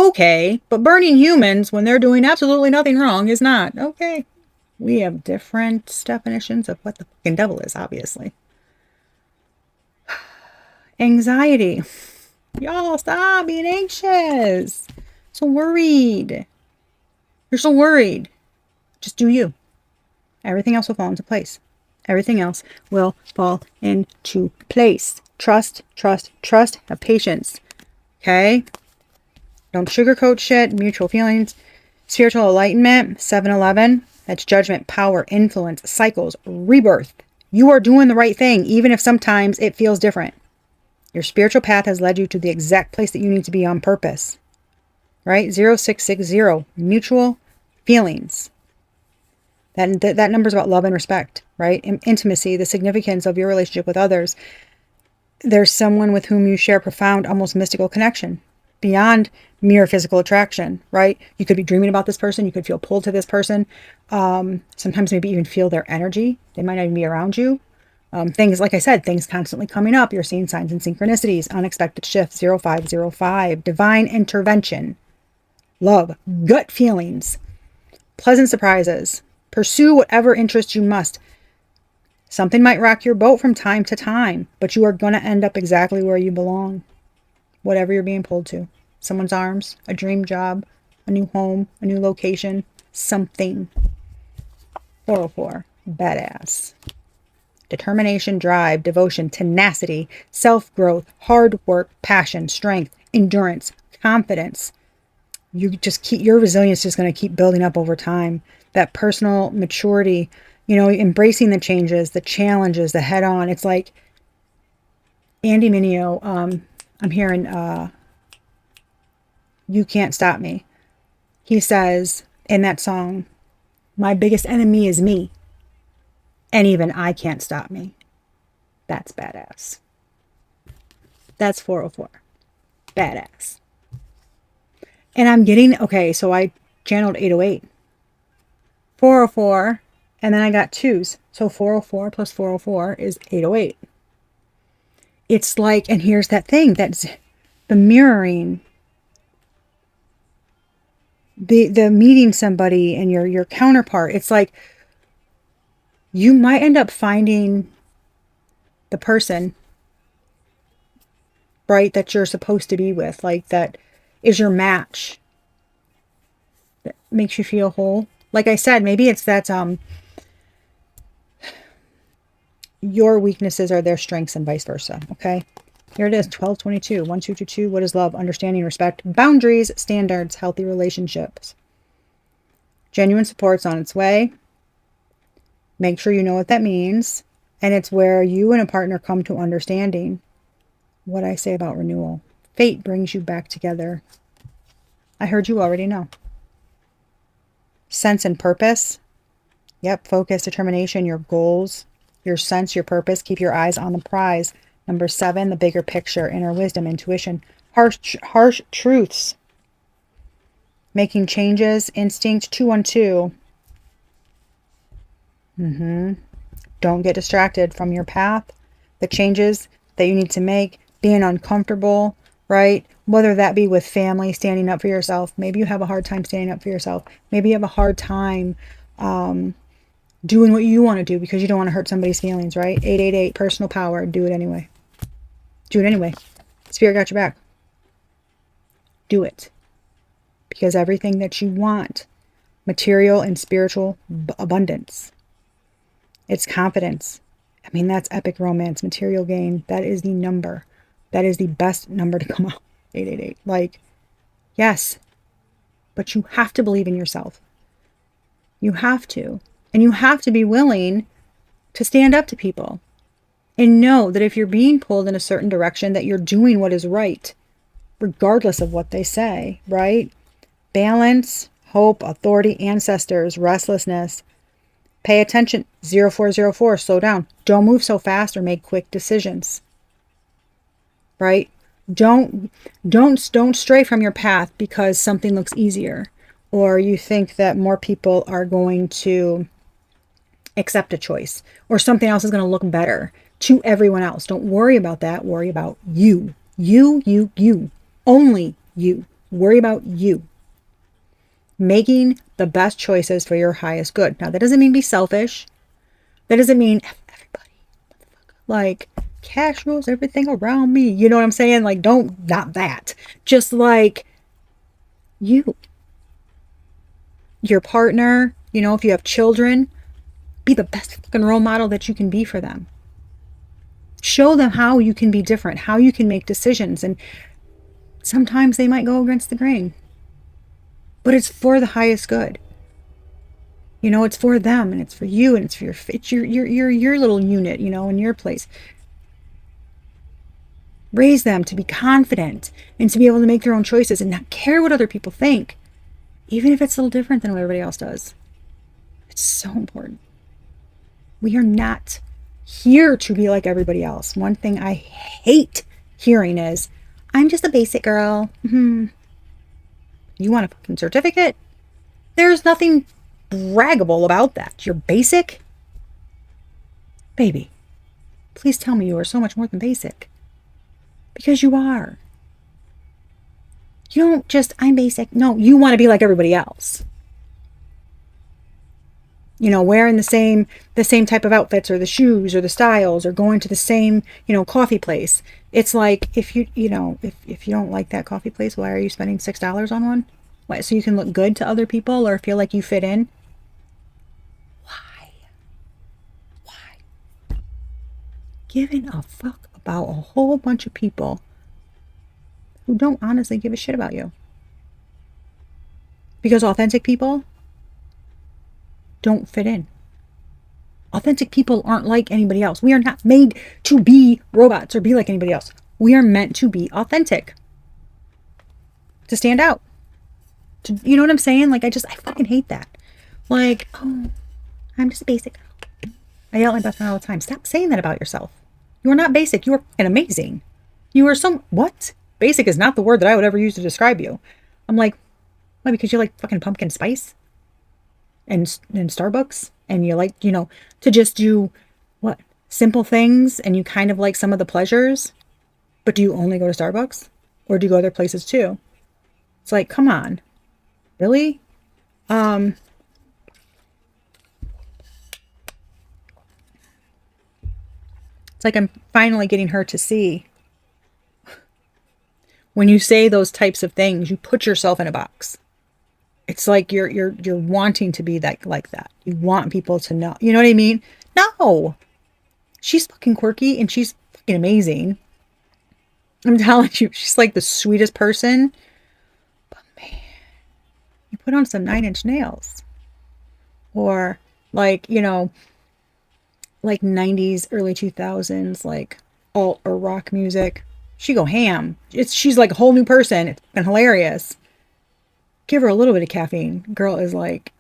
A: Okay, but burning humans when they're doing absolutely nothing wrong is not. Okay. We have different definitions of what the fucking devil is, obviously. Anxiety. Y'all, stop being anxious. So worried. You're so worried. Just do you. Everything else will fall into place. Everything else will fall into place. Trust, trust, trust. Have patience. Okay? Don't sugarcoat shit. Mutual feelings. Spiritual enlightenment. 7-Eleven. That's judgment, power, influence, cycles, rebirth. You are doing the right thing, even if sometimes it feels different. Your spiritual path has led you to the exact place that you need to be on purpose. Right? 0660. Mutual feelings. That number is about love and respect, right? Intimacy, the significance of your relationship with others. There's someone with whom you share profound, almost mystical connection beyond mere physical attraction, right? You could be dreaming about this person. You could feel pulled to this person. Sometimes maybe even feel their energy. They might not even be around you. Things, like I said, things constantly coming up. You're seeing signs and synchronicities, unexpected shifts, 0505, divine intervention, love, gut feelings, pleasant surprises. Pursue whatever interest you must. Something might rock your boat from time to time, but you are going to end up exactly where you belong. Whatever you're being pulled to. Someone's arms, a dream job, a new home, a new location, something. 404. Badass. Determination, drive, devotion, tenacity, self-growth, hard work, passion, strength, endurance, confidence. You just keep, your resilience is going to keep building up over time. That personal maturity, embracing the changes, the challenges, the head on. It's like Andy Mineo, I'm hearing You Can't Stop Me. He says in that song, my biggest enemy is me. And even I can't stop me. That's badass. That's 404. Badass. And I'm getting, okay, so I channeled 808. 404, and then I got twos. So 404 plus 404 is 808. It's like, and here's that thing, that's the mirroring, the meeting somebody and your counterpart. It's like you might end up finding the person, right, that you're supposed to be with, like that is your match, that makes you feel whole. Like I said, maybe it's that your weaknesses are their strengths and vice versa. Okay. Here it is. 1222. 1222. What is love? Understanding, respect, boundaries, standards, healthy relationships. Genuine support's on its way. Make sure you know what that means. And it's where you and a partner come to understanding what I say about renewal. Fate brings you back together. I heard you already know. Sense and purpose. Yep. Focus, determination, your goals, your sense, your purpose. Keep your eyes on the prize. Number 7, the bigger picture, inner wisdom, intuition, harsh truths, making changes, instinct. 212. Don't get distracted from your path, the changes that you need to make, being uncomfortable, right? Whether that be with family, standing up for yourself. Maybe you have a hard time standing up for yourself. Maybe you have a hard time doing what you want to do because you don't want to hurt somebody's feelings, right? 888, personal power. Do it anyway. Do it anyway. Spirit got your back. Do it. Because everything that you want, material and spiritual abundance, it's confidence. I mean, that's epic romance, material gain. That is the number. That is the best number to come out. 888. Like, yes. But you have to believe in yourself. You have to. And you have to be willing to stand up to people and know that if you're being pulled in a certain direction, that you're doing what is right, regardless of what they say, right? Balance, hope, authority, ancestors, restlessness. Pay attention. 0404, slow down. Don't move so fast or make quick decisions. Right? Don't stray from your path because something looks easier, or you think that more people are going to accept a choice, or something else is going to look better to everyone else. Don't worry about that. Worry about you. You. Only you. Worry about you. Making the best choices for your highest good. Now, that doesn't mean be selfish. That doesn't mean everybody. Like, cash rules everything around me. You know what I'm saying? Like, not that. Just like you. Your partner, if you have children, be the best fucking role model that you can be for them. Show them how you can be different, how you can make decisions. And sometimes they might go against the grain, but it's for the highest good. It's for them, and it's for you, and it's for your little unit, in your place. Raise them to be confident and to be able to make their own choices and not care what other people think, even if it's a little different than what everybody else does. It's so important. We are not here to be like everybody else. One thing I hate hearing is, I'm just a basic girl. You want a fucking certificate? There's nothing braggable about that. You're basic? Baby, please tell me you are so much more than basic. Because you are. You don't just, I'm basic. No, you want to be like everybody else. Wearing the same type of outfits, or the shoes, or the styles, or going to the same, coffee place. It's like, if you don't like that coffee place, why are you spending $6 on one? Why? So you can look good to other people or feel like you fit in? Why? Giving a fuck about a whole bunch of people who don't honestly give a shit about you. Because authentic people don't fit in. Authentic people aren't like anybody else. We are not made to be robots or be like anybody else. We are meant to be authentic. To stand out. You know what I'm saying? Like, I fucking hate that. Like, oh, I'm just basic. I yell at my best friend all the time. Stop saying that about yourself. You are not basic. You are fucking amazing. You are what? Basic is not the word that I would ever use to describe you. I'm like, why? Because you like fucking pumpkin spice? And Starbucks, and you like, to just do simple things, and you kind of like some of the pleasures, but do you only go to Starbucks, or do you go other places too? It's like, come on, really? It's like I'm finally getting her to see, when you say those types of things, you put yourself in a box. It's like you're wanting to be like that. You want people to know. You know what I mean? No. She's fucking quirky and she's fucking amazing. I'm telling you, she's like the sweetest person. But man, you put on some 9-inch nails. Or like, like 90s, early 2000s, like alt or rock music. She go ham. She's like a whole new person. It's fucking hilarious. Give her a little bit of caffeine. Girl is like,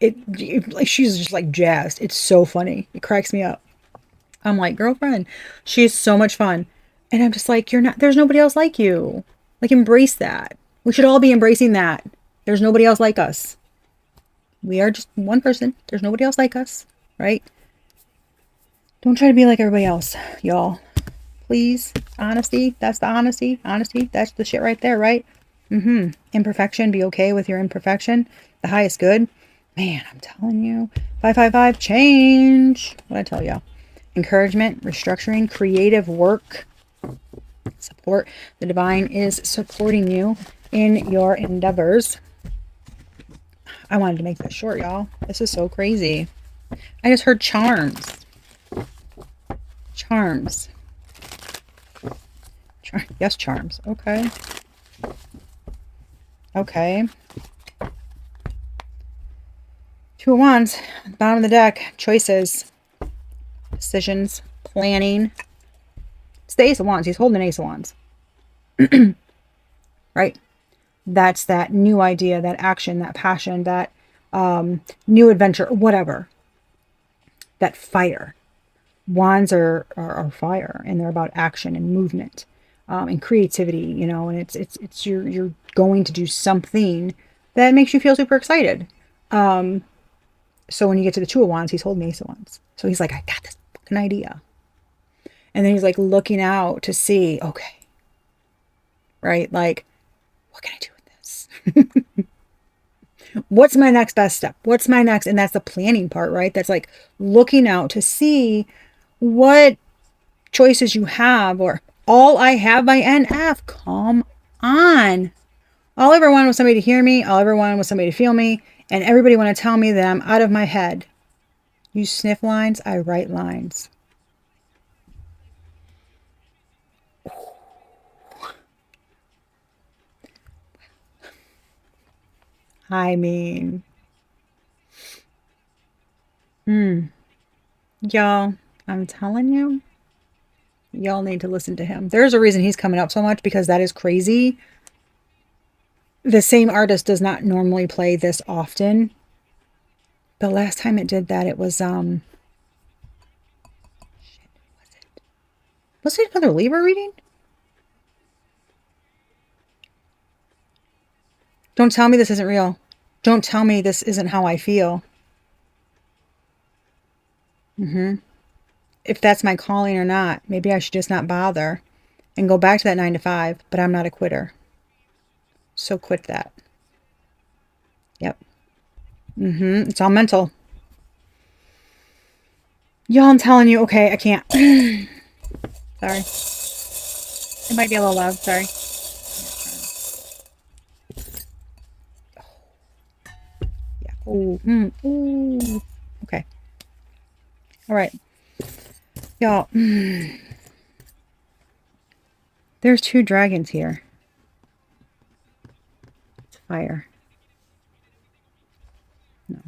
A: like she's just like jazzed. It's so funny. It cracks me up. I'm like, girlfriend, she's so much fun. And I'm just like, there's nobody else like you. Like, embrace that. We should all be embracing that. There's nobody else like us. We are just one person. There's nobody else like us, right? Don't try to be like everybody else, y'all. Please. Honesty. That's the honesty. Honesty. That's the shit right there, right? Imperfection. Be okay with your imperfection. The highest good. Man, I'm telling you. 555 change. What I tell you. Encouragement, restructuring, creative work, support. The divine is supporting you in your endeavors. I wanted to make this short, y'all. This is so crazy. I just heard charms. Charms. Yes, charms. Okay. Okay. Two of Wands, bottom of the deck, choices, decisions, planning. It's the Ace of Wands. He's holding an Ace of Wands. Right? That's that new idea, that action, that passion, that new adventure, whatever. That fire. Wands are fire, and they're about action and movement and creativity, you know, and it's you're going to do something that makes you feel super excited. So when you get to the Two of Wands, he's holding the Ace of Wands. So he's like, I got this fucking idea. And then he's like looking out to see, okay, right? Like, what can I do with this? What's my next best step? What's my next? And that's the planning part, right? That's like looking out to see what choices you have, or all I have by NF. Come on. All I ever wanted was somebody to hear me. All I ever wanted was somebody to feel me. And everybody want to tell me that I'm out of my head. You sniff lines, I write lines. I mean, y'all, I'm telling you, y'all need to listen to him. There's a reason he's coming up so much, because that is crazy. The same artist does not normally play this often. The last time it did that, it was, was it another Libra reading? Don't tell me this isn't real. Don't tell me this isn't how I feel. If that's my calling or not, maybe I should just not bother and go back to that 9 to 5, but I'm not a quitter. So quit that. Yep. It's all mental. Y'all, I'm telling you, okay, I can't. Sorry. It might be a little loud, sorry. Yeah. Ooh. Ooh. Okay. All right. Y'all. There's two dragons here. It's fire. No.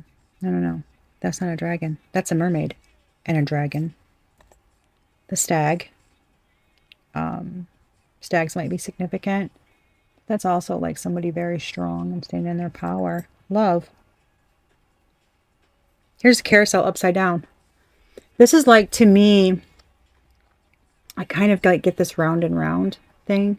A: No. That's not a dragon. That's a mermaid and a dragon. The stag. Stags might be significant. That's also like somebody very strong and staying in their power. Love. Here's a carousel upside down. This is like, to me, I kind of like get this round and round thing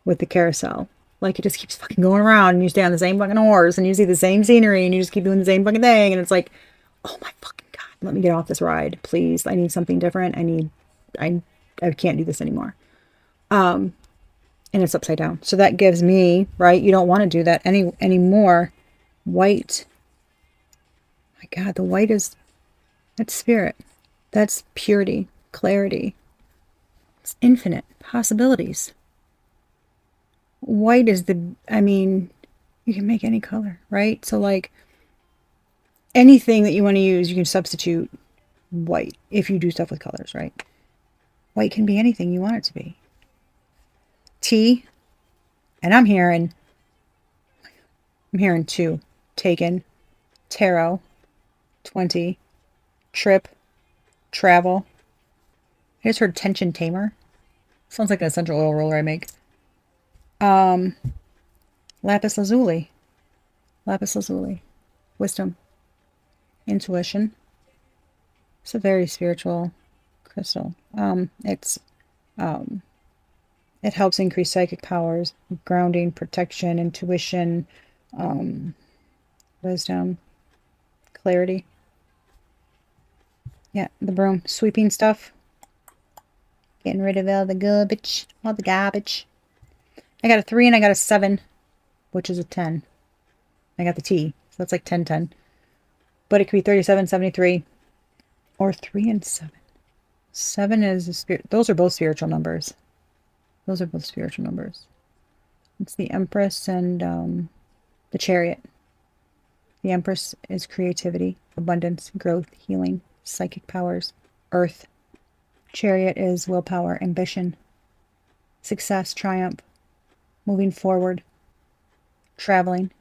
A: with the carousel. Like, it just keeps fucking going around, and you stay on the same fucking horse, and you see the same scenery, and you just keep doing the same fucking thing, and it's like, oh my fucking God, let me get off this ride, please. I need something different. I can't do this anymore. And it's upside down. So that gives me, right, you don't want to do that anymore. White. My God, the white is, that's spirit. That's purity, clarity. It's infinite possibilities. White is I mean, you can make any color, right? So like anything that you want to use, you can substitute white if you do stuff with colors, right? White can be anything you want it to be. T, and I'm hearing 2. Taken, tarot, 20, trip, travel. I just heard tension tamer. Sounds like an essential oil roller I make. Lapis lazuli. Lapis lazuli. Wisdom. Intuition. It's a very spiritual crystal. It helps increase psychic powers, grounding, protection, intuition, wisdom, clarity. Yeah, the broom. Sweeping stuff. Getting rid of all the garbage. All the garbage. I got a 3 and I got a 7, which is a 10. I got the T, so that's like 10, 10. But it could be 37, 73, or 3 and 7. 7 is a spirit. Those are both spiritual numbers. Those are both spiritual numbers. It's the Empress and the Chariot. The Empress is creativity, abundance, growth, healing, psychic powers, earth. Chariot is willpower, ambition, success, triumph, moving forward, traveling,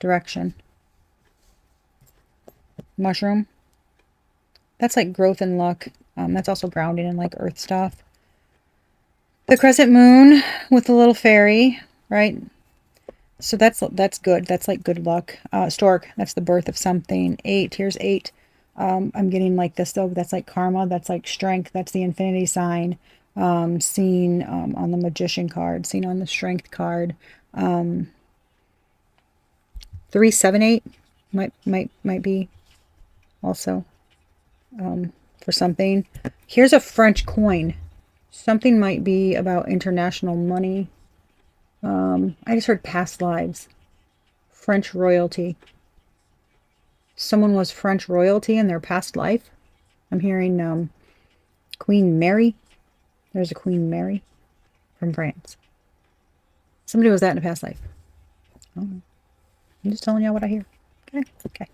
A: direction. Mushroom. That's like growth and luck. That's also grounding in like earth stuff. The crescent moon with the little fairy, right? So that's good. That's like good luck. Stork, that's the birth of something. 8, here's 8. I'm getting like this though. That's like karma. That's like strength. That's the infinity sign. Seen on the magician card. Seen on the strength card. 3, 7, 8 might be also for something. Here's a French coin. Something might be about international money. I just heard past lives. French royalty. Someone was French royalty in their past life. I'm hearing Queen Mary. There's a Queen Mary from France. Somebody was that in a past life. I'm just telling y'all what I hear. Okay. Okay.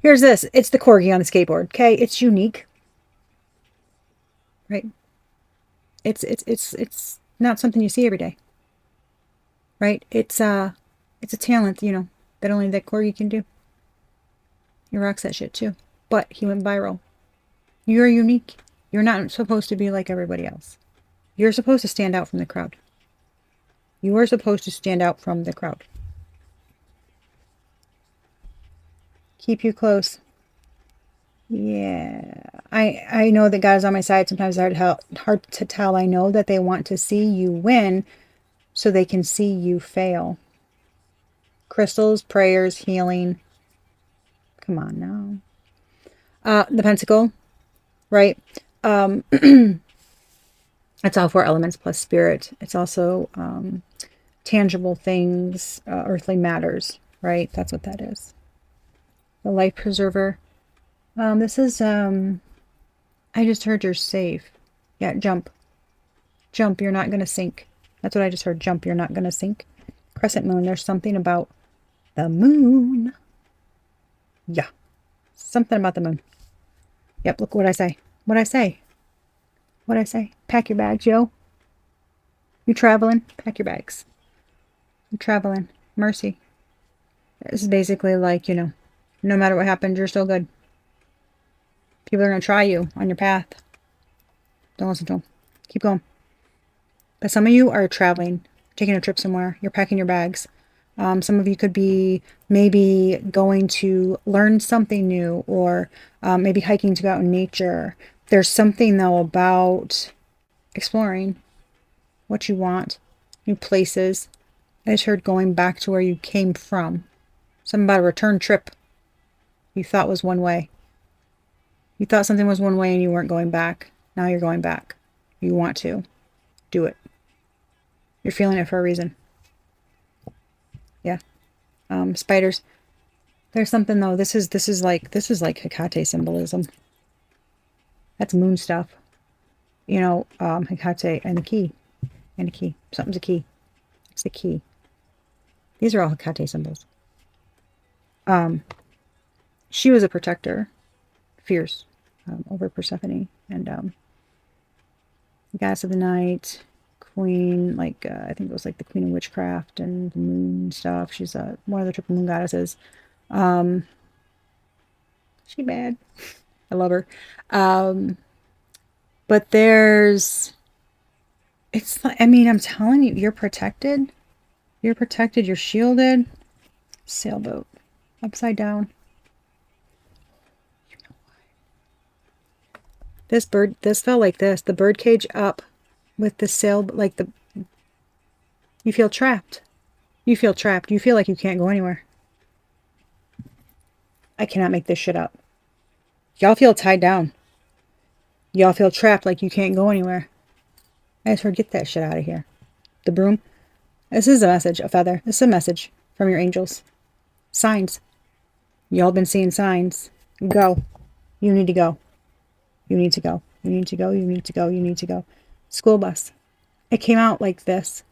A: Here's this. It's the corgi on the skateboard. Okay. It's unique. Right. It's not something you see every day. Right. It's a talent, you know, that only that corgi can do. He rocks that shit too. But he went viral. You're unique. You're not supposed to be like everybody else. You're supposed to stand out from the crowd. You are supposed to stand out from the crowd. Keep you close. Yeah. I know that God is on my side. Sometimes it's hard to tell. I know that they want to see you win so they can see you fail. Crystals, prayers, healing. Come on now. The pentacle, right? It's all 4 elements plus spirit. It's also tangible things, earthly matters, right? That's what that is. The life preserver. This is, I just heard you're safe. Yeah, jump. Jump, you're not going to sink. That's what I just heard. Jump, you're not going to sink. Crescent moon, there's something about the moon. Yeah. Something about the moon. Yep, look what I say. What I say. What I say. Pack your bags, yo. You traveling? Pack your bags. You traveling. Mercy. This is basically like, you know, no matter what happens, you're still good. People are going to try you on your path. Don't listen to them. Keep going. But some of you are traveling, taking a trip somewhere. You're packing your bags. Some of you could be maybe going to learn something new, or maybe hiking to go out in nature. There's something, though, about exploring what you want, new places. I just heard going back to where you came from. Something about a return trip you thought was one way. You thought something was one way and you weren't going back. Now you're going back. You want to. Do it. You're feeling it for a reason. Yeah. Spiders. There's something though. This is like Hecate symbolism. That's moon stuff. You know, Hecate and the key. And a key. Something's a key. It's the key. These are all Hecate symbols. She was a protector. Fierce. Over Persephone. And the goddess of the night. Queen, like I think it was like the queen of witchcraft and the moon stuff. She's one of the triple moon goddesses. She bad. I love her. But there's, it's like, I mean, I'm telling you, you're protected. You're protected. You're shielded. Sailboat, upside down. You know why? This bird, this felt like this. The bird cage up. With the sail, like you feel trapped. You feel trapped. You feel like you can't go anywhere. I cannot make this shit up. Y'all feel tied down. Y'all feel trapped like you can't go anywhere. I just heard, get that shit out of here. The broom. This is a message, a feather. This is a message from your angels. Signs. Y'all been seeing signs. Go. You need to go. You need to go. You need to go. You need to go. You need to go. School bus. It came out like this.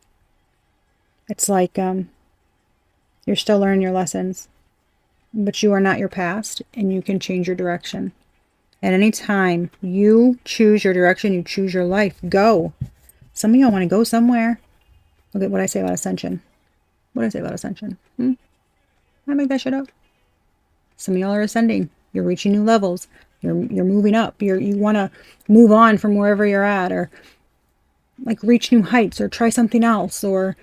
A: It's like you're still learning your lessons, but you are not your past, and you can change your direction. At any time you choose your direction, you choose your life. Go. Some of y'all want to go somewhere. Look at what I say about ascension. What did I say about ascension? I make that shit up. Some of y'all are ascending. You're reaching new levels. You're moving up. You want to move on from wherever you're at, or like reach new heights, or try something else, or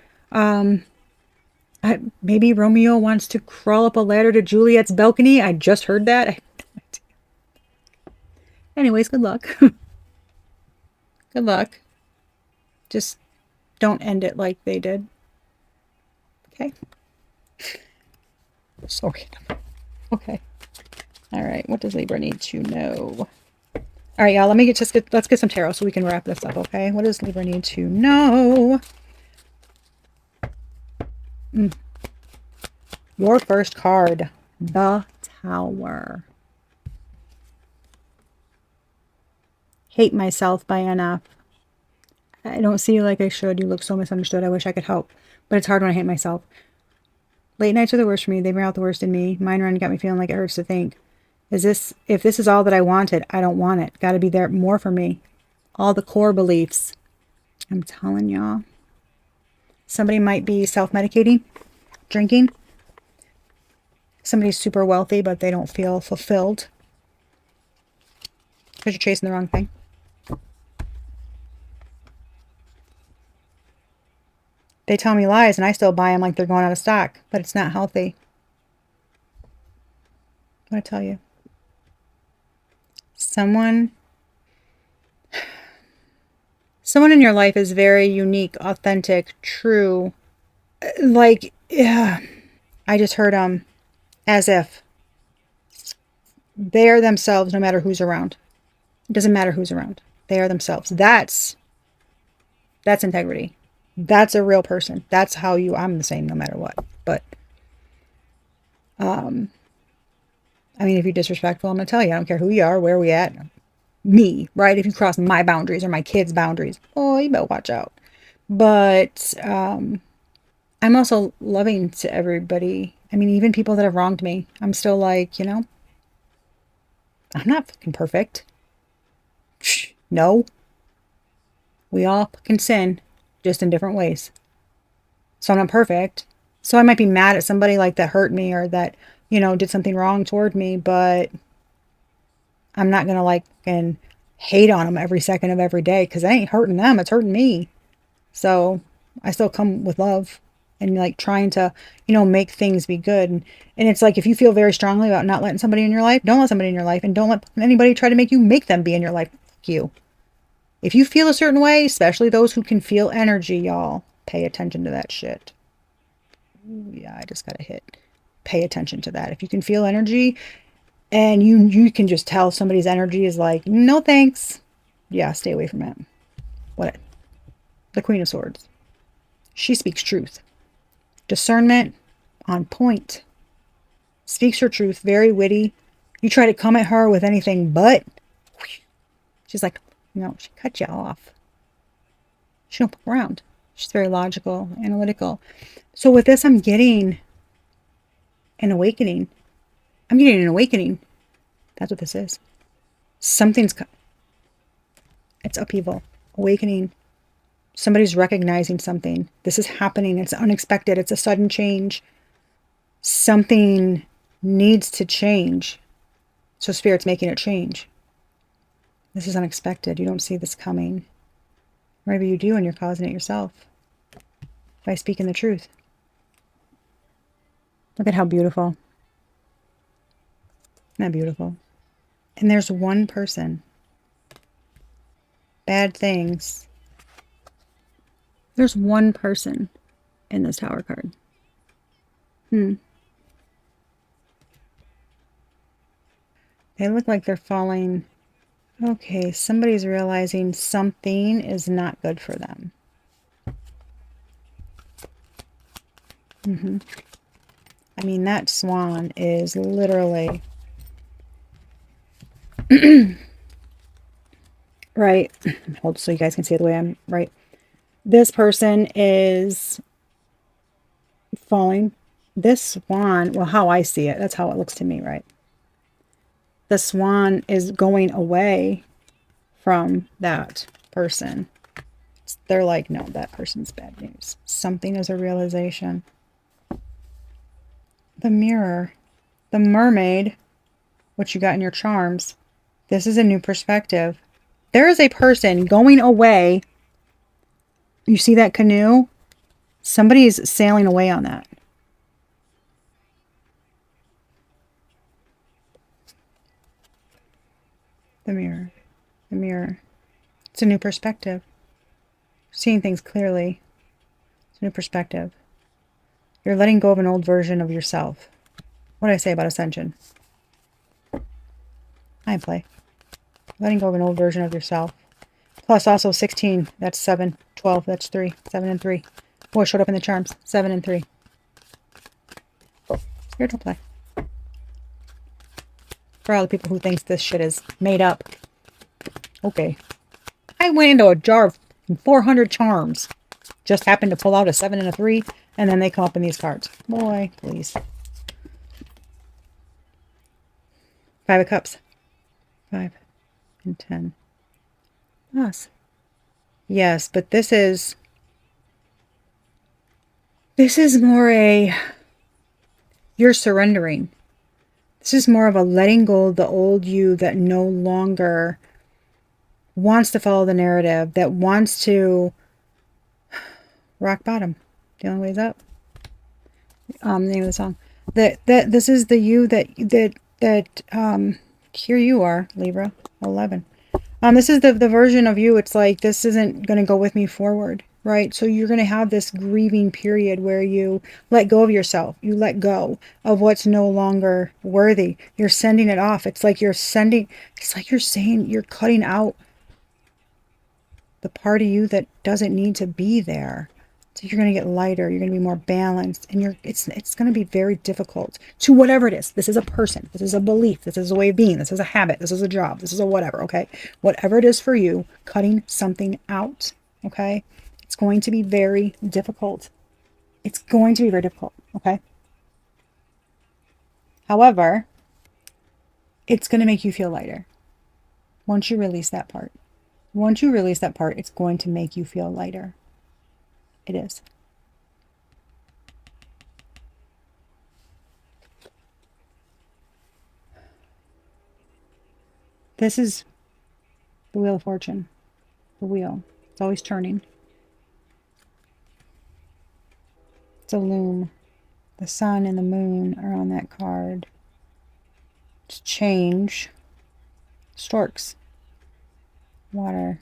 A: maybe Romeo wants to crawl up a ladder to Juliet's balcony. I just heard that. Anyways, good luck. Good luck. Just don't end it like they did. Okay. Sorry. Okay. All right. What does Libra need to know? All right, y'all. Let's get some tarot so we can wrap this up. Okay. What does Libra need to know? Your first card, the Tower. Hate myself by NF. I don't see you like I should. You look so misunderstood. I wish I could help. But it's hard when I hate myself. Late nights are the worst for me. They bring out the worst in me. Mine run got me feeling like it hurts to think. If this is all that I wanted, I don't want it. Got to be there more for me. All the core beliefs. I'm telling y'all. Somebody might be self-medicating, drinking. Somebody's super wealthy, but they don't feel fulfilled. Because you're chasing the wrong thing. They tell me lies, and I still buy them like they're going out of stock. But it's not healthy. What I tell you. Someone in your life is very unique, authentic, true. Like, yeah. I just heard as if they are themselves no matter who's around. It doesn't matter who's around. They are themselves. That's integrity. That's a real person. That's how I'm the same no matter what. But I mean, if you're disrespectful, I'm gonna tell you. I don't care who you are, where we at. Me, right? If you cross my boundaries or my kids' boundaries, oh, you better watch out. But I'm also loving to everybody. I mean, even people that have wronged me, I'm still like, I'm not fucking perfect. No. We all fucking sin, just in different ways. So I'm not perfect. So I might be mad at somebody like that hurt me or that, did something wrong toward me, but I'm not going to like and hate on them every second of every day because I ain't hurting them. It's hurting me. So I still come with love and like trying to, make things be good. And it's like, if you feel very strongly about not letting somebody in your life, don't let somebody in your life, and don't let anybody try to make them be in your life. Fuck you. If you feel a certain way, especially those who can feel energy, y'all, pay attention to that shit. Ooh, yeah, I just got a hit. Pay attention to that. If you can feel energy and you can just tell somebody's energy is like, no thanks. Yeah, stay away from it. What? The Queen of Swords. She speaks truth. Discernment on point. Speaks her truth. Very witty. You try to come at her with anything but. She's like, she cut you off. She don't fuck around. She's very logical, analytical. So with this, I'm getting an awakening. That's what this is. It's upheaval. Awakening. Somebody's recognizing something. This is happening. It's unexpected. It's a sudden change. Something needs to change. So Spirit's making it change. This is unexpected. You don't see this coming. Maybe you do and you're causing it yourself. By speaking the truth. Look at how beautiful. Isn't that beautiful? And there's one person. Bad things. There's one person in this Tower card. They look like they're falling. Okay, somebody's realizing something is not good for them. I mean, that swan is literally... right. Hold so you guys can see it the way I'm right. This person is falling. This swan, well, how I see it, that's how it looks to me, right? The swan is going away from that person. They're like, no, that person's bad news. Something is a realization. The Mirror, the Mermaid, what you got in your charms. This is a new perspective. There is a person going away. You see that canoe? Somebody's sailing away on that. The Mirror. The Mirror. It's a new perspective. Seeing things clearly. It's a new perspective. You're letting go of an old version of yourself. What did I say about ascension? I play. Letting go of an old version of yourself. Plus also 16. That's 7. 12. That's 3. 7 and 3. Boy, showed up in the charms. 7 and 3. Spiritual play. For all the people who thinks this shit is made up. Okay. I went into a jar of 400 charms. Just happened to pull out a 7 and a 3. And then they come up in these cards. Boy, please. 5 of Cups. 5 and 10. Us. Yes, but this is more a, you're surrendering. This is more of a letting go of the old you that no longer wants to follow the narrative, that wants to rock bottom. The only way's up. The name of the song. That this is the you that here you are, Libra 11. This is the version of you. It's like, this isn't going to go with me forward, right? So you're going to have this grieving period where you let go of yourself. You let go of what's no longer worthy. You're sending it off. It's like you're saying, you're cutting out the part of you that doesn't need to be there. So you're going to get lighter. You're going to be more balanced. And it's going to be very difficult to whatever it is. This is a person. This is a belief. This is a way of being. This is a habit. This is a job. This is a whatever, okay? Whatever it is for you, cutting something out, okay? It's going to be very difficult. It's going to be very difficult, okay? However, it's going to make you feel lighter once you release that part. Once you release that part, it's going to make you feel lighter. It is. This is the Wheel of Fortune. The wheel. It's always turning. It's a loom. The sun and the moon are on that card. It's change. Storks. Water.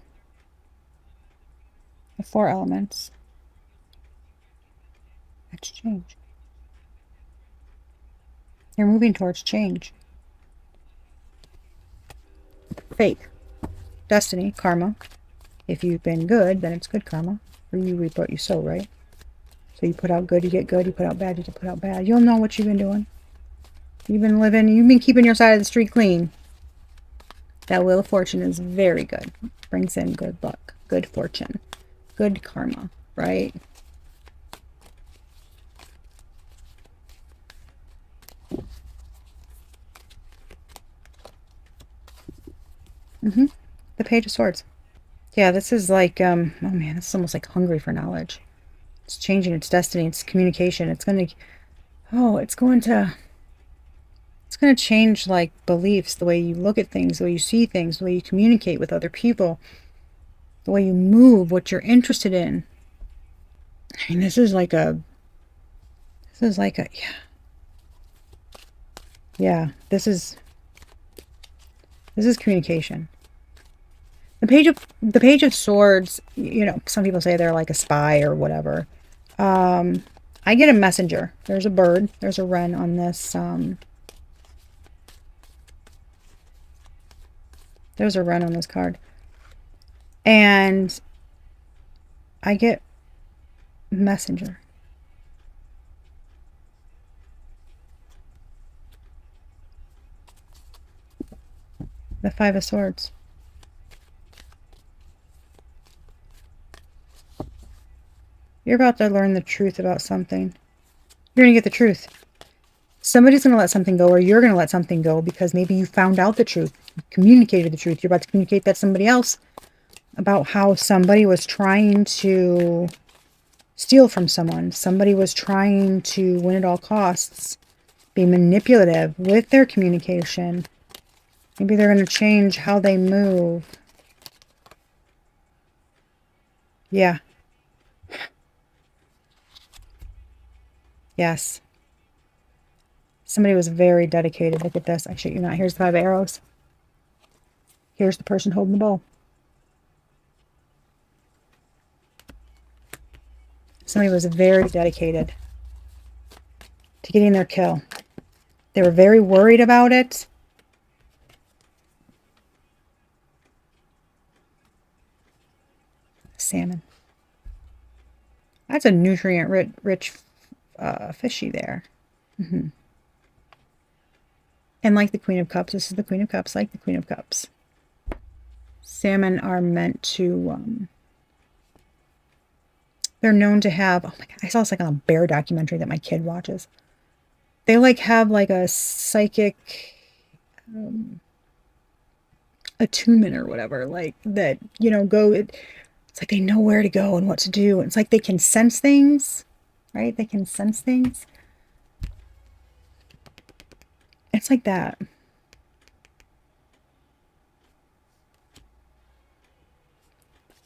A: The 4 elements. That's change. You're moving towards change. Fate. Destiny. Karma. If you've been good, then it's good karma. For you reap what you sow, right? So you put out good, you get good. You put out bad, you put out bad. You'll know what you've been doing. You've been keeping your side of the street clean. That Wheel of Fortune is very good. Brings in good luck, good fortune, good karma, right? The Page of Swords. Yeah, this is like, oh man, this is almost like hungry for knowledge. It's changing its destiny, its communication. It's going to change like beliefs, the way you look at things, the way you see things, the way you communicate with other people, the way you move, what you're interested in. I mean, this is like a, yeah, this is communication. The Page of Swords, you know, some people say they're like a spy or whatever. I get a messenger. There's a bird. There's a wren on this. There's a wren on this card. And I get messenger. The 5 of Swords. You're about to learn the truth about something. You're going to get the truth. Somebody's going to let something go, or you're going to let something go because maybe you found out the truth. You communicated the truth. You're about to communicate that to somebody else about how somebody was trying to steal from someone. Somebody was trying to win at all costs. be manipulative with their communication. Maybe they're going to change how they move. Yeah. Yes. Somebody was very dedicated. Look at this. I shit you not. Here's the 5 arrows. Here's the person holding the bow. Somebody was very dedicated to getting their kill. They were very worried about it. Salmon. That's a nutrient-rich fishy there. And like the Queen of Cups, this is the Queen of Cups, like the Queen of Cups. Salmon are meant to, they're known to have, oh my God, I saw this like on a bear documentary that my kid watches. They like have like a psychic attunement or whatever, like that, you know, it's like they know where to go and what to do. It's like they can sense things, right? They can sense things. It's like that.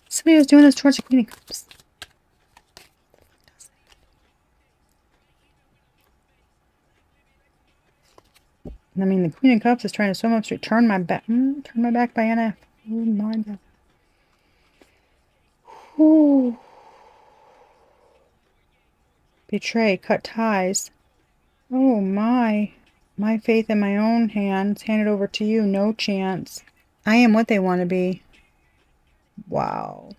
A: Somebody was doing this towards the Queen of Cups. I mean, the Queen of Cups is trying to swim upstream. Turn my back by NF. Oh my God. Ooh. Betray, cut ties. Oh my. My faith in my own hands. Hand it over to you. No chance. I am what they want to be. Wow.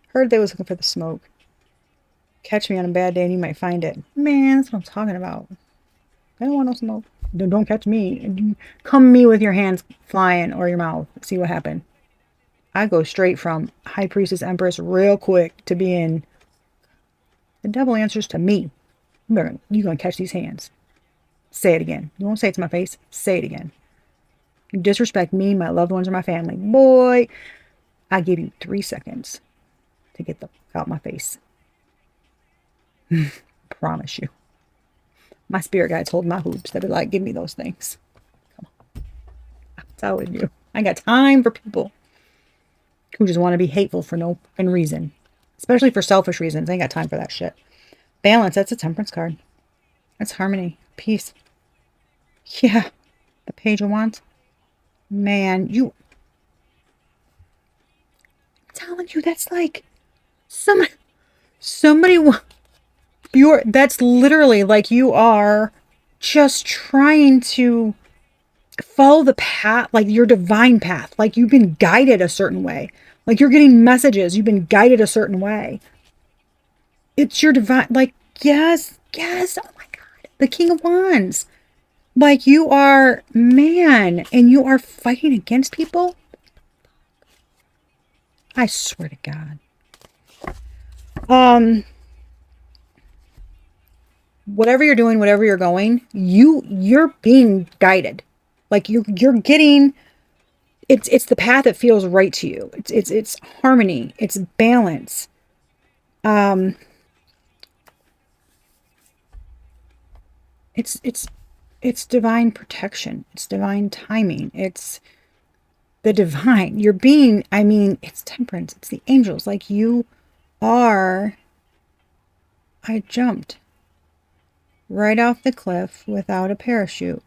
A: Heard they was looking for the smoke. Catch me on a bad day and you might find it. Man, that's what I'm talking about. I don't want no smoke. Don't catch me. Come me with your hands flying or your mouth. See what happened. I go straight from High Priestess Empress real quick to being the devil answers to me. You're going to catch these hands. Say it again. You won't say it to my face. Say it again. You disrespect me, my loved ones, or my family. Boy, I give you 3 seconds to get the fuck out my face. Promise you. My spirit guides hold my hoops. They'd be like, give me those things. Come on. I'm telling you. I got time for people who just want to be hateful for no fucking reason. Especially for selfish reasons. I ain't got time for that shit. Balance. That's a temperance card. That's harmony. Peace. Yeah. The Page of Wands. Man, I'm telling you, that's like somebody that's literally like you are just trying to follow the path, like your divine path, like you've been guided a certain way, like you're getting messages, you've been guided a certain way. It's your divine, like, yes, oh my God, the King of Wands, like you are, man, and you are fighting against people. I swear to God. Whatever you're doing, whatever you're going, you're being guided. Like you're getting, it's the path that feels right to you. It's harmony. It's balance. It's divine protection. It's divine timing. It's the divine. You're being, I mean, it's temperance. It's the angels. Like you are, I jumped right off the cliff without a parachute.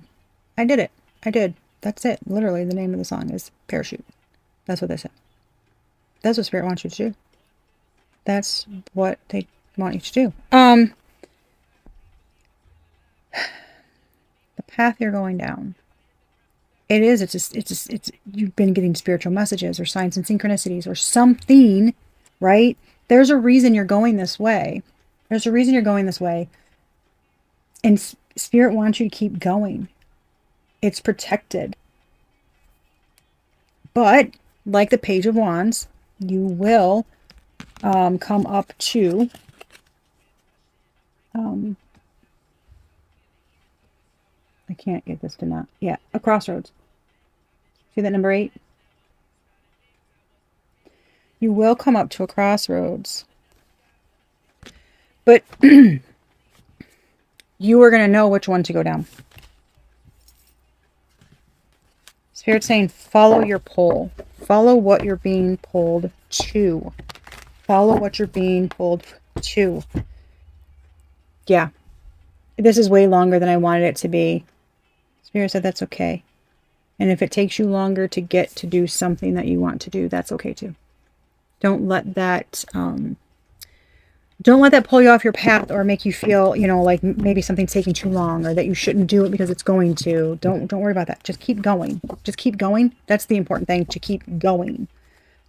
A: I did it. I did. That's it. Literally, the name of the song is Parachute. That's what they said. That's what Spirit wants you to do. That's what they want you to do. The path you're going down. It's you've been getting spiritual messages or signs and synchronicities or something, right? There's a reason you're going this way. There's a reason you're going this way. And Spirit wants you to keep going. It's protected. But, like the Page of Wands, you will come up to I can't get this to not. Yeah, a crossroads. See that number 8? You will come up to a crossroads. But you are going to know which one to go down. Spirit's saying follow your pull. Follow what you're being pulled to. Follow what you're being pulled to. Yeah. This is way longer than I wanted it to be. Spirit said that's okay. And if it takes you longer to get to do something that you want to do, that's okay too. Don't let that pull you off your path or make you feel, you know, like maybe something's taking too long or that you shouldn't do it because it's going to. Don't worry about that. Just keep going. Just keep going. That's the important thing, to keep going.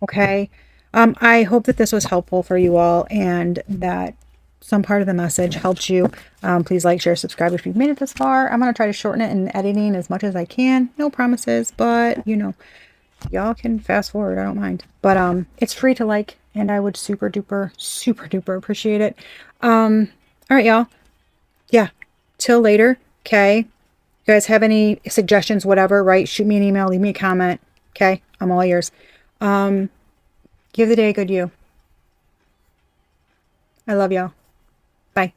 A: Okay. I hope that this was helpful for you all and that some part of the message helped you. Please like, share, subscribe if you've made it this far. I'm going to try to shorten it in editing as much as I can. No promises, but you know, y'all can fast forward. I don't mind. But it's free to like, and I would super duper appreciate it. All right, y'all. Yeah. Till later. Okay. You guys have any suggestions, whatever, right? Shoot me an email, leave me a comment. Okay. I'm all ears. Give the day a good you. I love y'all. Bye.